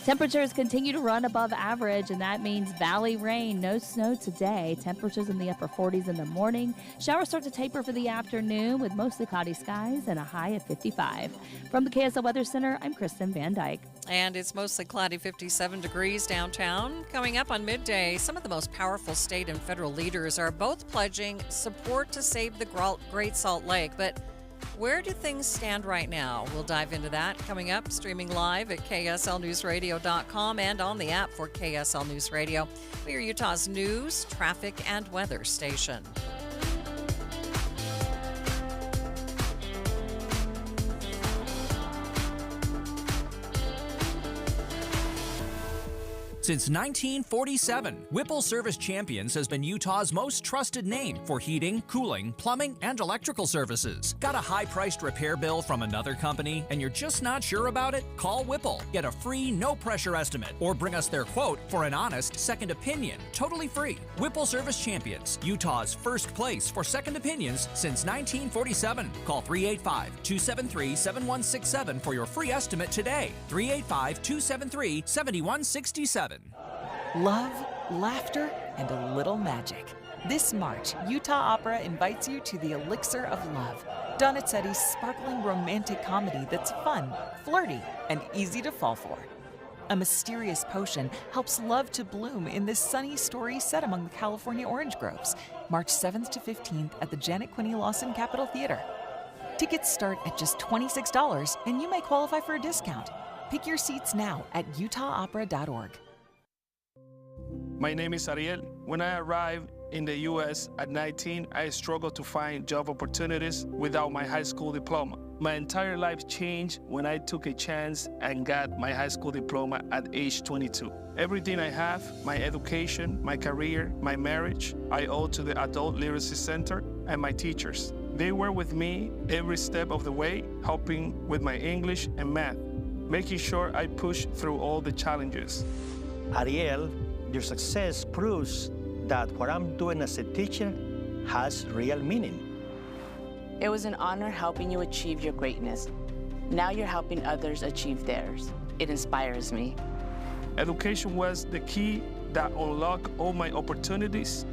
Temperatures continue to run above average, and that means valley rain. No snow today. Temperatures in the upper 40s in the morning. Showers start to taper for the afternoon with mostly cloudy skies and a high of 55. From the KSL Weather Center, I'm Kristen Van Dyke. And it's mostly cloudy, 57 degrees downtown. Coming up on Midday, some of the most powerful state and federal leaders are both pledging support to save the Great Salt Lake. But Where do things stand right now? We'll dive into that coming up, streaming live at KSLNewsRadio.com and on the app for KSL News Radio. We are Utah's news, traffic, and weather station. Since 1947, Whipple Service Champions has been Utah's most trusted name for heating, cooling, plumbing, and electrical services. Got a high-priced repair bill from another company and you're just not sure about it? Call Whipple. Get a free, no-pressure estimate or bring us their quote for an honest second opinion. Totally free. Whipple Service Champions, Utah's first place for second opinions since 1947. Call 385-273-7167 for your free estimate today. 385-273-7167. Love, laughter, and a little magic. This March, Utah Opera invites you to the Elixir of Love, Donizetti's sparkling romantic comedy that's fun, flirty, and easy to fall for. A mysterious potion helps love to bloom in this sunny story set among the California orange groves, March 7th to 15th at the Janet Quinney Lawson Capitol Theater. Tickets start at just $26, and you may qualify for a discount. Pick your seats now at utahopera.org. My name is Ariel. When I arrived in the U.S. at 19, I struggled to find job opportunities without my high school diploma. My entire life changed when I took a chance and got my high school diploma at age 22. Everything I have, my education, my career, my marriage, I owe to the Adult Literacy Center and my teachers. They were with me every step of the way, helping with my English and math, making sure I push through all the challenges. Ariel, your success proves that what I'm doing as a teacher has real meaning. It was an honor helping you achieve your greatness. Now you're helping others achieve theirs. It inspires me. Education was the key that unlocked all my opportunities.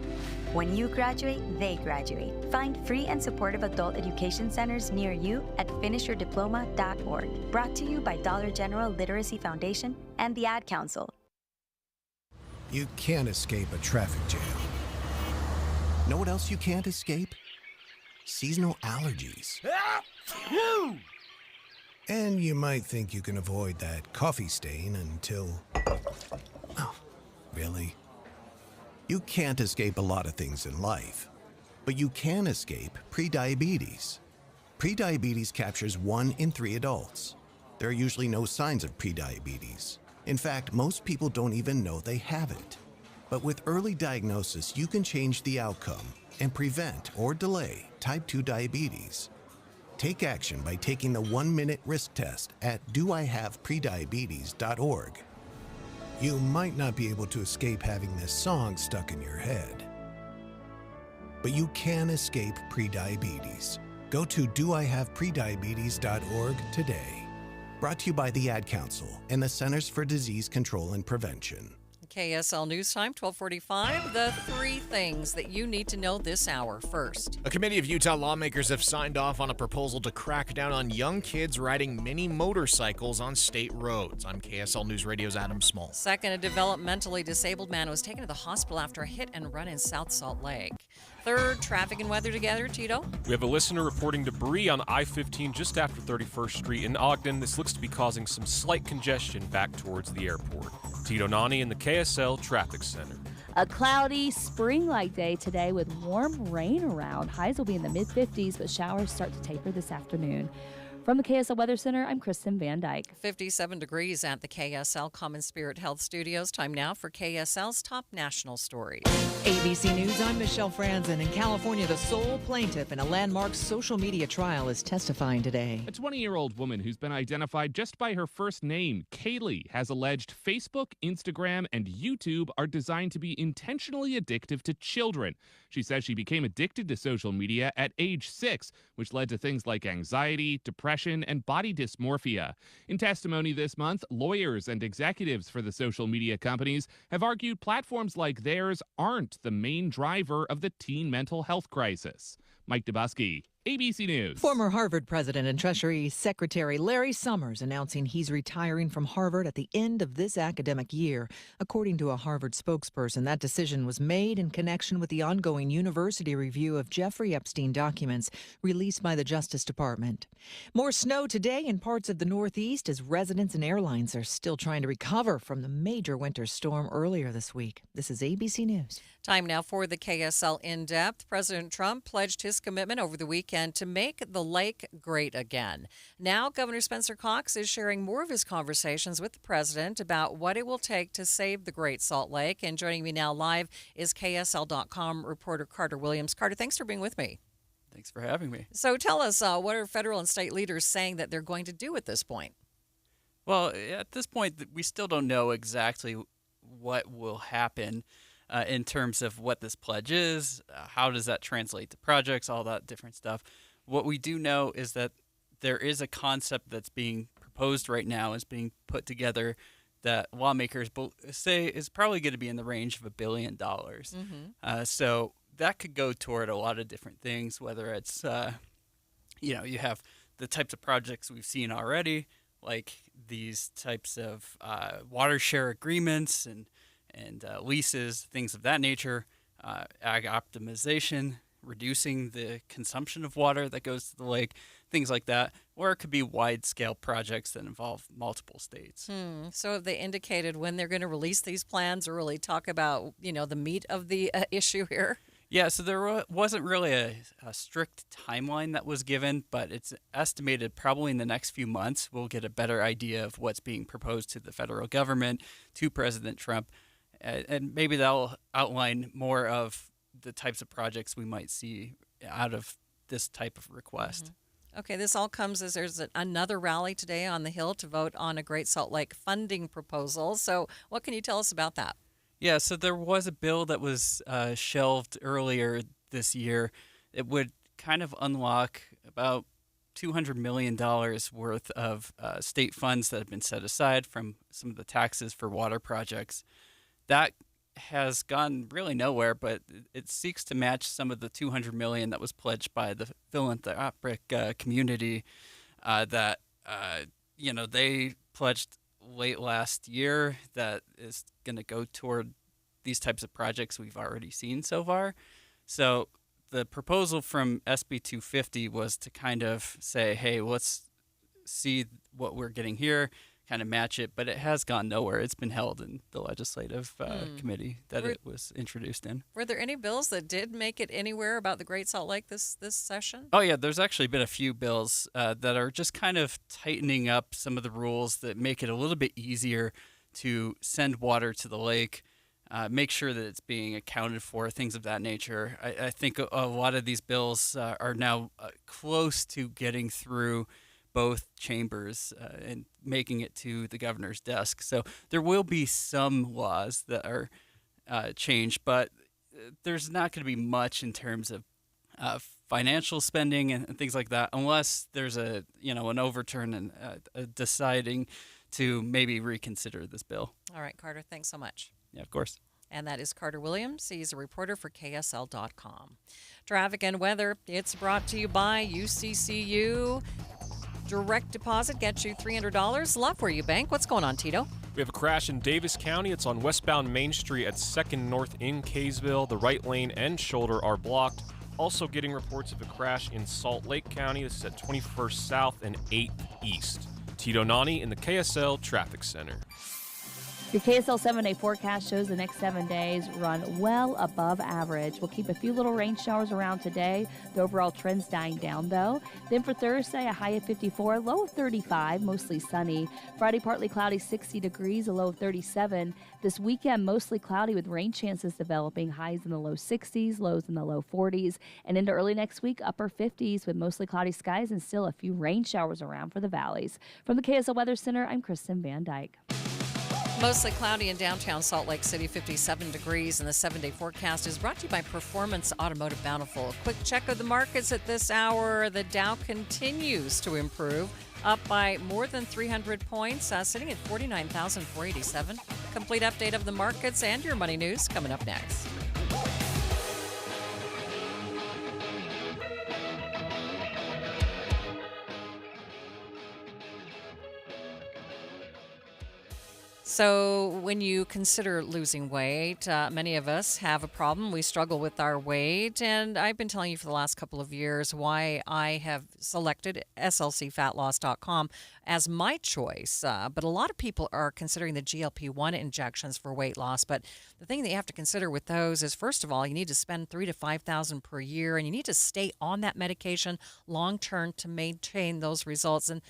When you graduate, they graduate. Find free and supportive adult education centers near you at finishyourdiploma.org. Brought to you by Dollar General Literacy Foundation and the Ad Council. You can't escape a traffic jam. Know what else you can't escape? Seasonal allergies. And you might think you can avoid that coffee stain until... Oh, really? You can't escape a lot of things in life, but you can escape prediabetes. Prediabetes captures 1 in 3 adults. There are usually no signs of prediabetes. In fact, most people don't even know they have it. But with early diagnosis, you can change the outcome and prevent or delay type 2 diabetes. Take action by taking the 1-minute risk test at doihaveprediabetes.org. You might not be able to escape having this song stuck in your head, but you can escape prediabetes. Go to doihaveprediabetes.org today. Brought to you by the Ad Council and the Centers for Disease Control and Prevention. KSL News Time, 1245. The 3 things that you need to know this hour. First, a committee of Utah lawmakers have signed off on a proposal to crack down on young kids riding mini motorcycles on state roads. I'm KSL News Radio's Adam Small. Second, a developmentally disabled man was taken to the hospital after a hit and run in South Salt Lake. Third, traffic and weather together. Tito? We have a listener reporting debris on I-15 just after 31st Street in Ogden. This looks to be causing some slight congestion back towards the airport. Tito Nani in the KSL Traffic Center. A cloudy, spring-like day today with warm rain around. Highs will be in the mid-50s, but showers start to taper this afternoon. From the KSL Weather Center, I'm Kristen Van Dyke. 57 degrees at the KSL Common Spirit Health Studios. Time now for KSL's top national stories. ABC News, I'm Michelle Franzen. In California, the sole plaintiff in a landmark social media trial is testifying today. A 20-year-old woman who's been identified just by her first name, Kaylee, has alleged Facebook, Instagram, and YouTube are designed to be intentionally addictive to children. She says she became addicted to social media at age 6, which led to things like anxiety, depression, and body dysmorphia. In testimony this month, lawyers and executives for the social media companies have argued platforms like theirs aren't the main driver of the teen mental health crisis. Mike Dubusky, ABC News. Former Harvard President and Treasury Secretary Larry Summers announcing he's retiring from Harvard at the end of this academic year. According to a Harvard spokesperson, that decision was made in connection with the ongoing university review of Jeffrey Epstein documents released by the Justice Department. More snow today in parts of the Northeast as residents and airlines are still trying to recover from the major winter storm earlier this week. This is ABC News. Time now for the KSL In-Depth. President Trump pledged his commitment over the weekend to make the lake great again. Now, Governor Spencer Cox is sharing more of his conversations with the president about what it will take to save the Great Salt Lake. And joining me now live is KSL.com reporter Carter Williams. Carter, thanks for being with me. Thanks for having me. So tell us, what are federal and state leaders saying that they're going to do at this point? Well, at this point, we still don't know exactly what will happen in terms of what this pledge is, how does that translate to projects, all that different stuff. What we do know is that there is a concept that's being proposed right now, is being put together, that lawmakers say is probably going to be in the range of $1 billion. So that could go toward a lot of different things, whether it's, you have the types of projects we've seen already, like these types of water share agreements and leases, things of that nature, ag optimization, reducing the consumption of water that goes to the lake, things like that. Or it could be wide-scale projects that involve multiple states. So have they indicated when they're going to release these plans or really talk about, the meat of the issue here? Yeah, so there wasn't really a strict timeline that was given, but it's estimated probably in the next few months we'll get a better idea of what's being proposed to the federal government, to President Trump. And maybe that'll outline more of the types of projects we might see out of this type of request. Okay, this all comes as there's another rally today on the Hill to vote on a Great Salt Lake funding proposal. So what can you tell us about that? Yeah, so there was a bill that was shelved earlier this year. It would kind of unlock about $200 million worth of state funds that have been set aside from some of the taxes for water projects. That has gone really nowhere, but it seeks to match some of the $200 million that was pledged by the philanthropic community that they pledged late last year, that is going to go toward these types of projects we've already seen so far. So the proposal from SB 250 was to kind of say, hey, let's see what we're getting here, kind of match it, but it has gone nowhere. It's been held in the legislative committee that it was introduced in. Were there any bills that did make it anywhere about the Great Salt Lake this session? Oh, yeah, there's actually been a few bills that are just kind of tightening up some of the rules that make it a little bit easier to send water to the lake, make sure that it's being accounted for, things of that nature. I think a lot of these bills are now close to getting through both chambers and making it to the governor's desk. So there will be some laws that are changed, but there's not going to be much in terms of financial spending and things like that, unless there's an overturn and deciding to maybe reconsider this bill. All right, Carter, thanks so much. Yeah, of course. And that is Carter Williams. He's a reporter for KSL.com. Traffic and weather, it's brought to you by UCCU. Direct deposit gets you $300. Love where you bank. What's going on, Tito? We have a crash in Davis County. It's on westbound Main Street at 2nd North in Kaysville. The right lane and shoulder are blocked. Also getting reports of a crash in Salt Lake County. This is at 21st South and 8th East. Tito Nani in the KSL Traffic Center. Your KSL 7-day forecast shows the next 7 days run well above average. We'll keep a few little rain showers around today. The overall trend's dying down, though. Then for Thursday, a high of 54, low of 35, mostly sunny. Friday, partly cloudy, 60 degrees, a low of 37. This weekend, mostly cloudy with rain chances developing, highs in the low 60s, lows in the low 40s. And into early next week, upper 50s with mostly cloudy skies and still a few rain showers around for the valleys. From the KSL Weather Center, I'm Kristen Van Dyke. Mostly cloudy in downtown Salt Lake City, 57 degrees, and the 7-day forecast is brought to you by Performance Automotive Bountiful. A quick check of the markets at this hour. The Dow continues to improve, up by more than 300 points, sitting at 49,487. Complete update of the markets and your money news coming up next. So when you consider losing weight, many of us have a problem. We struggle with our weight. And I've been telling you for the last couple of years why I have selected slcfatloss.com as my choice. But a lot of people are considering the GLP-1 injections for weight loss. But the thing that you have to consider with those is, first of all, you need to spend $3,000 to $5,000 per year, and you need to stay on that medication long term to maintain those results. And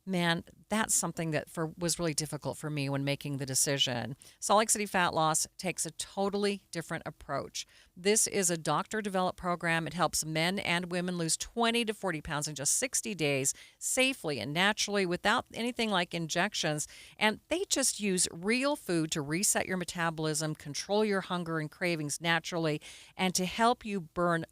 man, that's something that was really difficult for me when making the decision. Salt Lake City Fat Loss takes a totally different approach. This is a doctor-developed program. It helps men and women lose 20 to 40 pounds in just 60 days, safely and naturally, without anything like injections. And they just use real food to reset your metabolism, control your hunger and cravings naturally, and to help you burn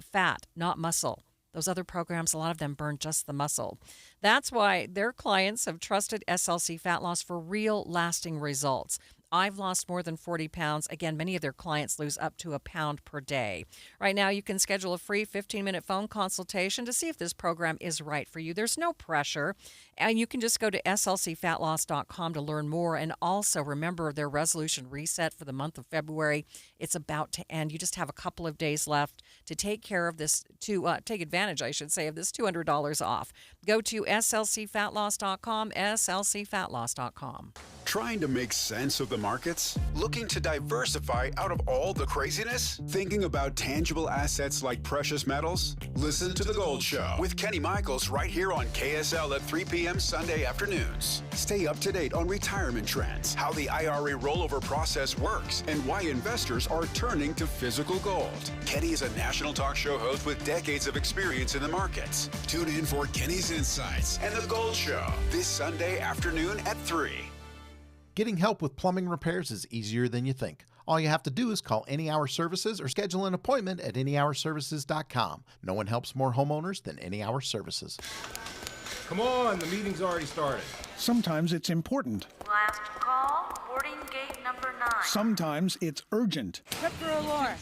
fat, not muscle. Those other programs, a lot of them burn just the muscle. That's why their clients have trusted SLC Fat Loss for real, lasting results. I've lost more than 40 pounds. Again, many of their clients lose up to a pound per day. Right now, you can schedule a free 15-minute phone consultation to see if this program is right for you. There's no pressure, and you can just go to slcfatloss.com to learn more. And also, remember their resolution reset for the month of February. It's about to end. You just have a couple of days left to take care of this, to take advantage, I should say, of this $200 off. Go to slcfatloss.com, slcfatloss.com. Trying to make sense of the markets? Looking to diversify out of all the craziness? Thinking about tangible assets like precious metals? Listen to The Gold Show with Kenny Michaels right here on KSL at 3 p.m. Sunday afternoons. Stay up to date on retirement trends, how the IRA rollover process works, and why investors are turning to physical gold. Kenny is a national talk show host with decades of experience in the markets. Tune in for Kenny's Insights and The Gold Show this Sunday afternoon at 3. Getting help with plumbing repairs is easier than you think. All you have to do is call Any Hour Services or schedule an appointment at anyhourservices.com. No one helps more homeowners than Any Hour Services. Come on, the meeting's already started. Sometimes it's important. Last call, boarding gate number 9. Sometimes it's urgent. Trip through alarm.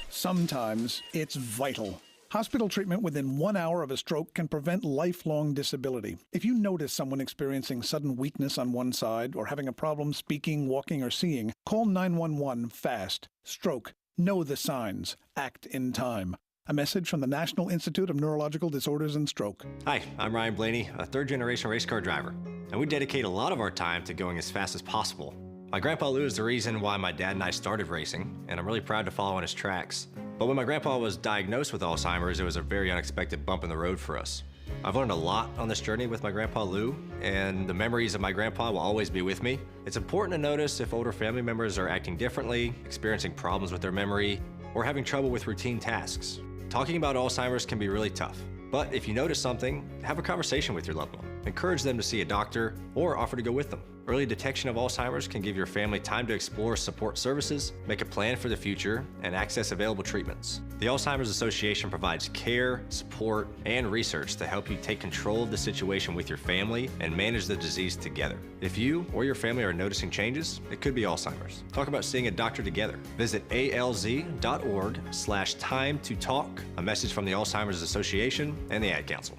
Sometimes it's vital. Hospital treatment within 1 hour of a stroke can prevent lifelong disability. If you notice someone experiencing sudden weakness on one side or having a problem speaking, walking, or seeing, call 911 fast. Stroke. Know the signs. Act in time. A message from the National Institute of Neurological Disorders and Stroke. Hi, I'm Ryan Blaney, a third-generation race car driver, and we dedicate a lot of our time to going as fast as possible. My grandpa Lou is the reason why my dad and I started racing, and I'm really proud to follow in his tracks. But when my grandpa was diagnosed with Alzheimer's, it was a very unexpected bump in the road for us. I've learned a lot on this journey with my grandpa Lou, and the memories of my grandpa will always be with me. It's important to notice if older family members are acting differently, experiencing problems with their memory, or having trouble with routine tasks. Talking about Alzheimer's can be really tough, but if you notice something, have a conversation with your loved one. Encourage them to see a doctor or offer to go with them. Early detection of Alzheimer's can give your family time to explore support services, make a plan for the future, and access available treatments. The Alzheimer's Association provides care, support, and research to help you take control of the situation with your family and manage the disease together. If you or your family are noticing changes, it could be Alzheimer's. Talk about seeing a doctor together. Visit alz.org/time to talk. A message from the Alzheimer's Association and the Ad Council.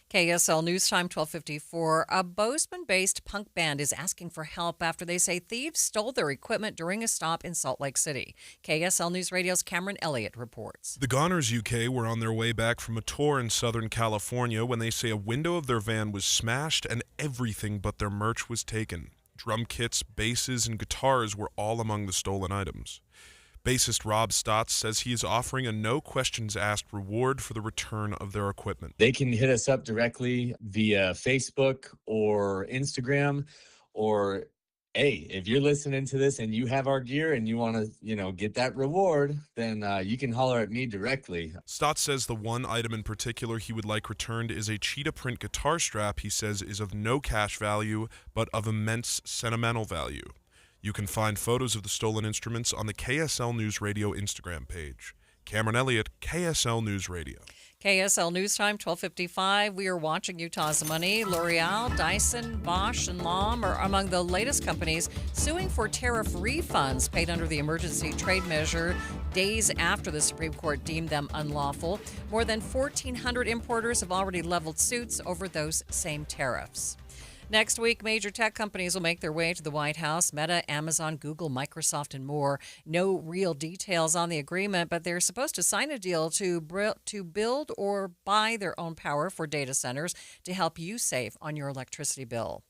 KSL News Time 12:54. A Bozeman-based punk band is asking for help after they say thieves stole their equipment during a stop in Salt Lake City. KSL News Radio's Cameron Elliott reports. The Goners UK were on their way back from a tour in Southern California when they say a window of their van was smashed and everything but their merch was taken. Drum kits, basses, and guitars were all among the stolen items. Bassist Rob Stotts says he is offering a no-questions-asked reward for the return of their equipment. They can hit us up directly via Facebook or Instagram, or, hey, if you're listening to this and you have our gear and you want to, get that reward, then you can holler at me directly. Stotts says the one item in particular he would like returned is a cheetah print guitar strap he says is of no cash value, but of immense sentimental value. You can find photos of the stolen instruments on the KSL News Radio Instagram page. Cameron Elliott, KSL News Radio. KSL News Time 12:55. We are watching Utah's money. L'Oreal, Dyson, Bosch, and Lahm are among the latest companies suing for tariff refunds paid under the emergency trade measure days after the Supreme Court deemed them unlawful. More than 1,400 importers have already leveled suits over those same tariffs. Next week, major tech companies will make their way to the White House. Meta, Amazon, Google, Microsoft, and more. No real details on the agreement, but they're supposed to sign a deal to build or buy their own power for data centers to help you save on your electricity bill.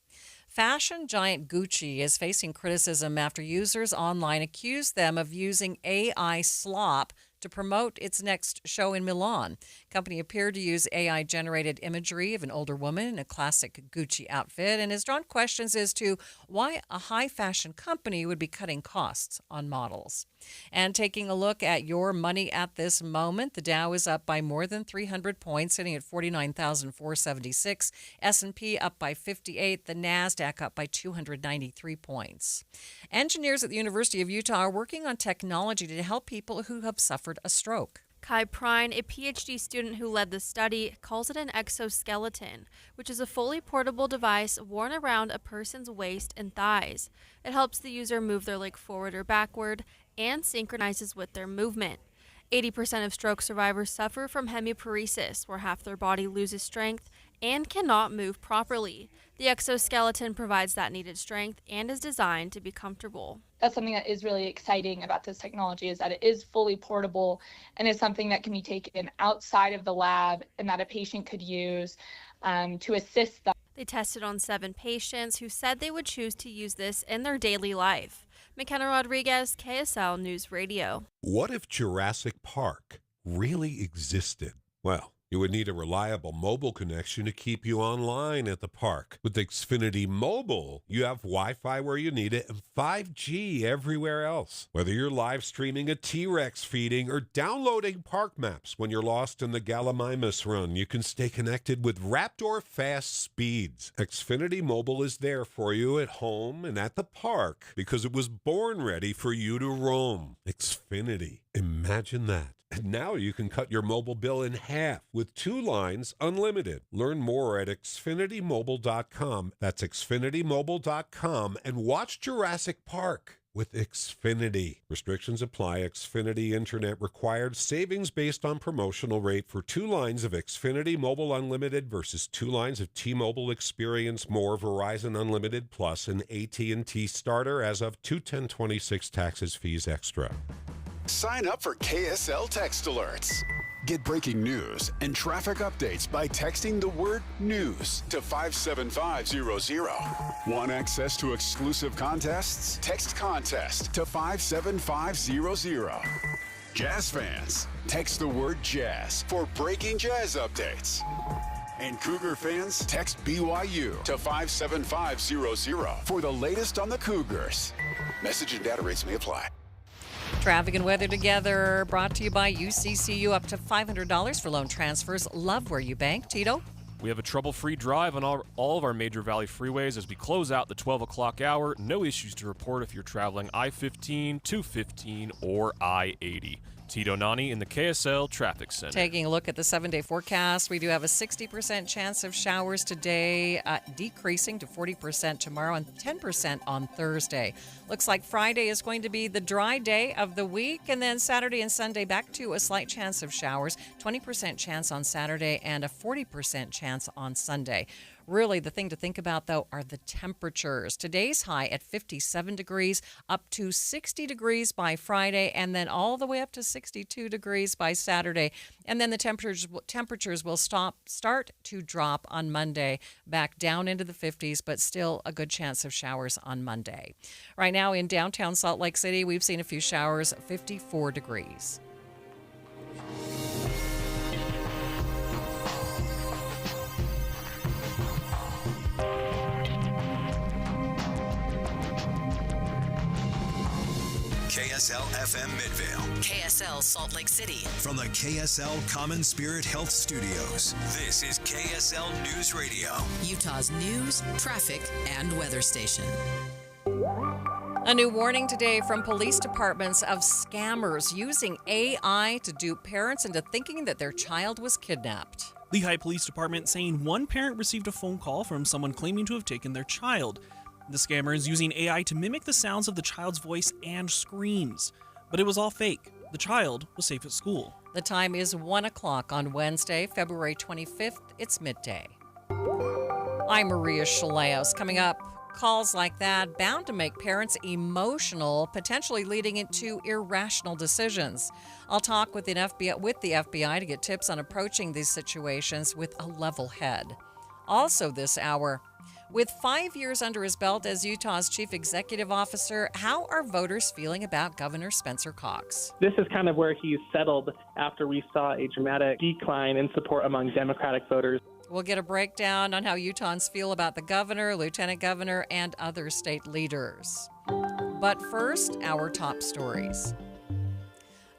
Fashion giant Gucci is facing criticism after users online accuse them of using AI slop to promote its next show in Milan. Company appeared to use AI-generated imagery of an older woman in a classic Gucci outfit and has drawn questions as to why a high-fashion company would be cutting costs on models. And taking a look at your money at this moment, the Dow is up by more than 300 points, sitting at 49,476. S&P up by 58. The NASDAQ up by 293 points. Engineers at the University of Utah are working on technology to help people who have suffered a stroke. Kai Prine, a PhD student who led the study, calls it an exoskeleton, which is a fully portable device worn around a person's waist and thighs. It helps the user move their leg forward or backward and synchronizes with their movement. 80% of stroke survivors suffer from hemiparesis, where half their body loses strength and cannot move properly. The exoskeleton provides that needed strength and is designed to be comfortable. That's something that is really exciting about this technology, is that it is fully portable and is something that can be taken outside of the lab and that a patient could use to assist them. They tested on 7 patients who said they would choose to use this in their daily life. McKenna Rodriguez, KSL News Radio. What if Jurassic Park really existed? Well, you would need a reliable mobile connection to keep you online at the park. With Xfinity Mobile, you have Wi-Fi where you need it and 5G everywhere else. Whether you're live streaming a T-Rex feeding or downloading park maps when you're lost in the Gallimimus Run, you can stay connected with Raptor fast speeds. Xfinity Mobile is there for you at home and at the park because it was born ready for you to roam. Xfinity. Imagine that. And now you can cut your mobile bill in half with 2 lines unlimited. Learn more at xfinitymobile.com. That's xfinitymobile.com and watch Jurassic Park with Xfinity. Restrictions apply. Xfinity Internet required. Savings based on promotional rate for 2 lines of Xfinity Mobile Unlimited versus 2 lines of T-Mobile Experience More, Verizon Unlimited Plus, and AT&T Starter as of 2/10/26. Taxes, fees extra. Sign up for KSL Text Alerts. Get breaking news and traffic updates by texting the word news to 57500. Want access to exclusive contests? Text contest to 57500. Jazz fans, text the word jazz for breaking jazz updates. And Cougar fans, text BYU to 57500 for the latest on the Cougars. Message and data rates may apply. Traffic and weather together, brought to you by UCCU. Up to $500 for loan transfers. Love where you bank. Tito? We have a trouble-free drive on all of our major valley freeways as we close out the 12 o'clock hour. No issues to report if you're traveling I-15, 215, or I-80. Tito Nani in the KSL Traffic Center. Taking a look at the 7-day forecast, we do have a 60% chance of showers today, decreasing to 40% tomorrow and 10% on Thursday. Looks like Friday is going to be the dry day of the week, and then Saturday and Sunday back to a slight chance of showers, 20% chance on Saturday and a 40% chance on Sunday. Really, the thing to think about, though, are the temperatures. Today's high at 57 degrees, up to 60 degrees by Friday, and then all the way up to 62 degrees by Saturday. And then the temperatures will start to drop on Monday, back down into the 50s, but still a good chance of showers on Monday. Right now in downtown Salt Lake City, we've seen a few showers, 54 degrees. KSL FM Midvale. KSL Salt Lake City. From the KSL Common Spirit Health Studios, this is KSL News Radio. Utah's news, traffic, and weather station. A new warning today from police departments of scammers using AI to dupe parents into thinking that their child was kidnapped. Lehigh Police Department saying one parent received a phone call from someone claiming to have taken their child. The scammer is using AI to mimic the sounds of the child's voice and screams. But it was all fake. The child was safe at school. The time is 1 o'clock on Wednesday, February 25th. It's midday. I'm Maria Shilaos. Coming up, calls like that bound to make parents emotional, potentially leading into irrational decisions. I'll talk with the FBI to get tips on approaching these situations with a level head. Also this hour, with 5 years under his belt as Utah's chief executive officer, how are voters feeling about Governor Spencer Cox? This is kind of where he's settled after we saw a dramatic decline in support among Democratic voters. We'll get a breakdown on how Utahns feel about the governor, lieutenant governor, and other state leaders. But first, our top stories.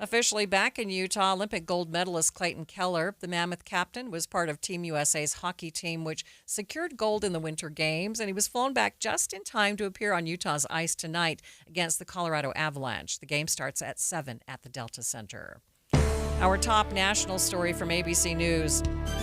Officially back in Utah, Olympic gold medalist Clayton Keller, the Mammoth captain, was part of Team USA's hockey team, which secured gold in the Winter Games, and he was flown back just in time to appear on Utah's ice tonight against the Colorado Avalanche. The game starts at 7 at the Delta Center. Our top national story from ABC News.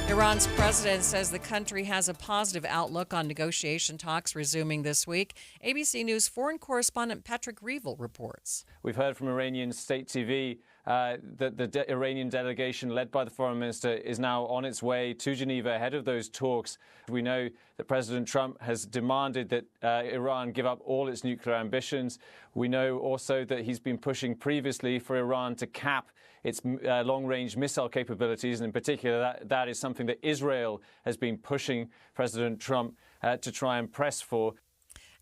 Iran's president says the country has a positive outlook on negotiation talks resuming this week. ABC News foreign correspondent Patrick Reevell reports. We've heard from Iranian state TV that the Iranian delegation led by the foreign minister is now on its way to Geneva ahead of those talks. We know that President Trump has demanded that Iran give up all its nuclear ambitions. We know also that he's been pushing previously for Iran to cap its long-range missile capabilities, and in particular, that is something that Israel has been pushing President Trump to try and press for.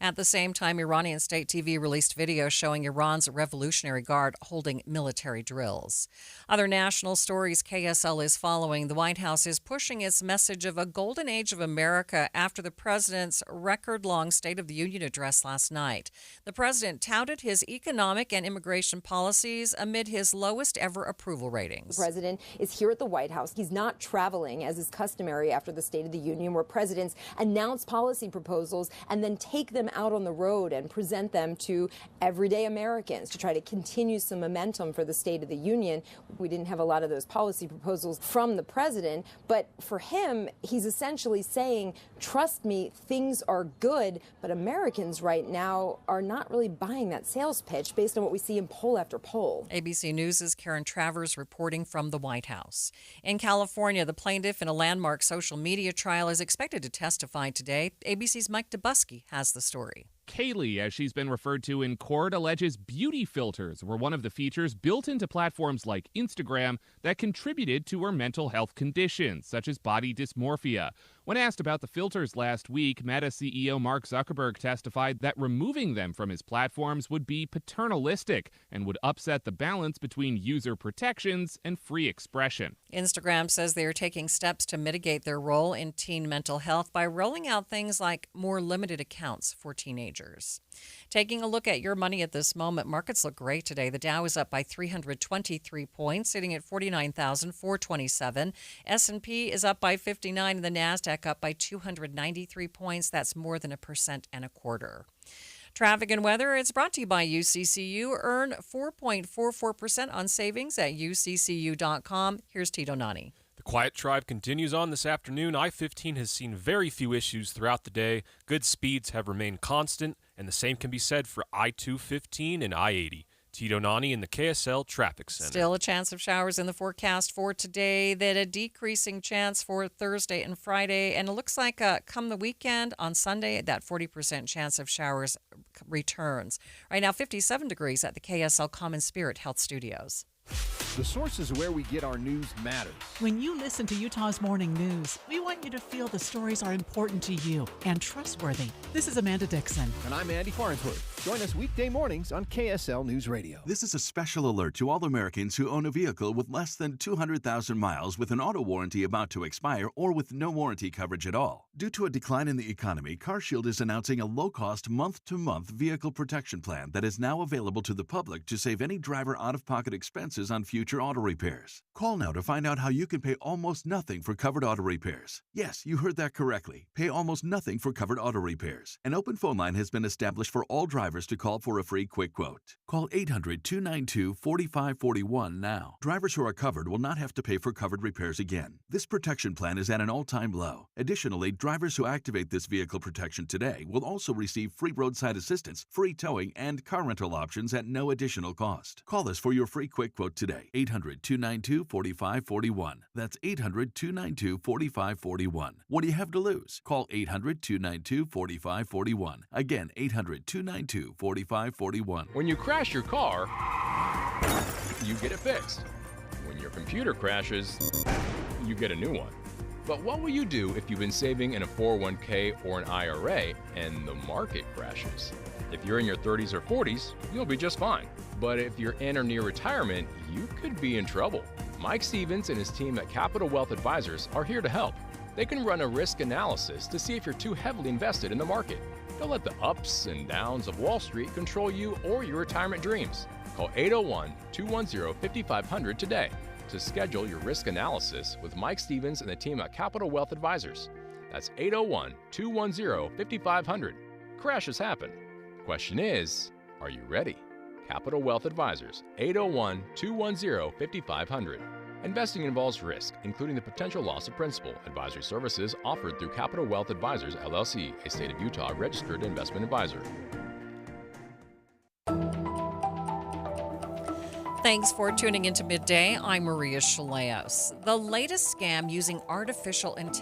At the same time, Iranian state TV released video showing Iran's Revolutionary Guard holding military drills. Other national stories KSL is following. The White House is pushing its message of a golden age of America after the president's record-long State of the Union address last night. The president touted his economic and immigration policies amid his lowest ever approval ratings. The president is here at the White House. He's not traveling, as is customary after the State of the Union, where presidents announce policy proposals and then take them out on the road and present them to everyday Americans to try to continue some momentum for the State of the Union. We didn't have a lot of those policy proposals from the president, but for him, he's essentially saying, trust me, things are good, but Americans right now are not really buying that sales pitch based on what we see in poll after poll. ABC News' Karen Travers reporting from the White House. In California, the plaintiff in a landmark social media trial is expected to testify today. ABC's Mike Dubusky has the story. Kaylee, as she's been referred to in court, alleges beauty filters were one of the features built into platforms like Instagram that contributed to her mental health conditions, such as body dysmorphia. When asked about the filters last week, Meta CEO Mark Zuckerberg testified that removing them from his platforms would be paternalistic and would upset the balance between user protections and free expression. Instagram says they are taking steps to mitigate their role in teen mental health by rolling out things like more limited accounts for teenagers. Taking a look at your money at this moment, markets look great today. The Dow is up by 323 points, sitting at 49,427. S&P is up by 59, and the Nasdaq up by 293 points. That's more than 1.25%. Traffic and weather, it's brought to you by UCCU. Earn 4.44% on savings at uccu.com. Here's Tito Nani. The quiet drive continues on this afternoon. I-15 has seen very few issues throughout the day. Good speeds have remained constant, and the same can be said for I-215 and I-80. Tito Nani in the KSL Traffic Center. Still a chance of showers in the forecast for today, then a decreasing chance for Thursday and Friday. And it looks like come the weekend on Sunday, that 40% chance of showers returns. Right now, 57 degrees at the KSL Common Spirit Health Studios. The sources where we get our news matters. When you listen to Utah's Morning News, we want you to feel the stories are important to you and trustworthy. This is Amanda Dixon. And I'm Andy Farnsworth. Join us weekday mornings on KSL News Radio. This is a special alert to all Americans who own a vehicle with less than 200,000 miles with an auto warranty about to expire or with no warranty coverage at all. Due to a decline in the economy, CarShield is announcing a low-cost month-to-month vehicle protection plan that is now available to the public to save any driver out-of-pocket expenses on future auto repairs. Call now to find out how you can pay almost nothing for covered auto repairs. Yes, you heard that correctly. Pay almost nothing for covered auto repairs. An open phone line has been established for all drivers to call for a free quick quote. Call 800-292-4541 now. Drivers who are covered will not have to pay for covered repairs again. This protection plan is at an all-time low. Additionally, drivers who activate this vehicle protection today will also receive free roadside assistance, free towing, and car rental options at no additional cost. Call us for your free quick quote quote today. 800-292-4541. That's 800-292-4541. What do you have to lose? Call 800-292-4541. Again, 800-292-4541. When you crash your car, you get it fixed. When your computer crashes, you get a new one. But what will you do if you've been saving in a 401k or an IRA and the market crashes? If you're in your 30s or 40s, you'll be just fine. But if you're in or near retirement, you could be in trouble. Mike Stevens and his team at Capital Wealth Advisors are here to help. They can run a risk analysis to see if you're too heavily invested in the market. Don't let the ups and downs of Wall Street control you or your retirement dreams. Call 801-210-5500 today to schedule your risk analysis with Mike Stevens and the team at Capital Wealth Advisors. That's 801-210-5500. Crashes happen. Question is, are you ready? Capital Wealth Advisors, 801-210-5500. Investing involves risk, including the potential loss of principal. Advisory services offered through Capital Wealth Advisors, LLC, a state of Utah registered investment advisor. Thanks for tuning into Midday. I'm Maria Shilaos. The latest scam using artificial intelligence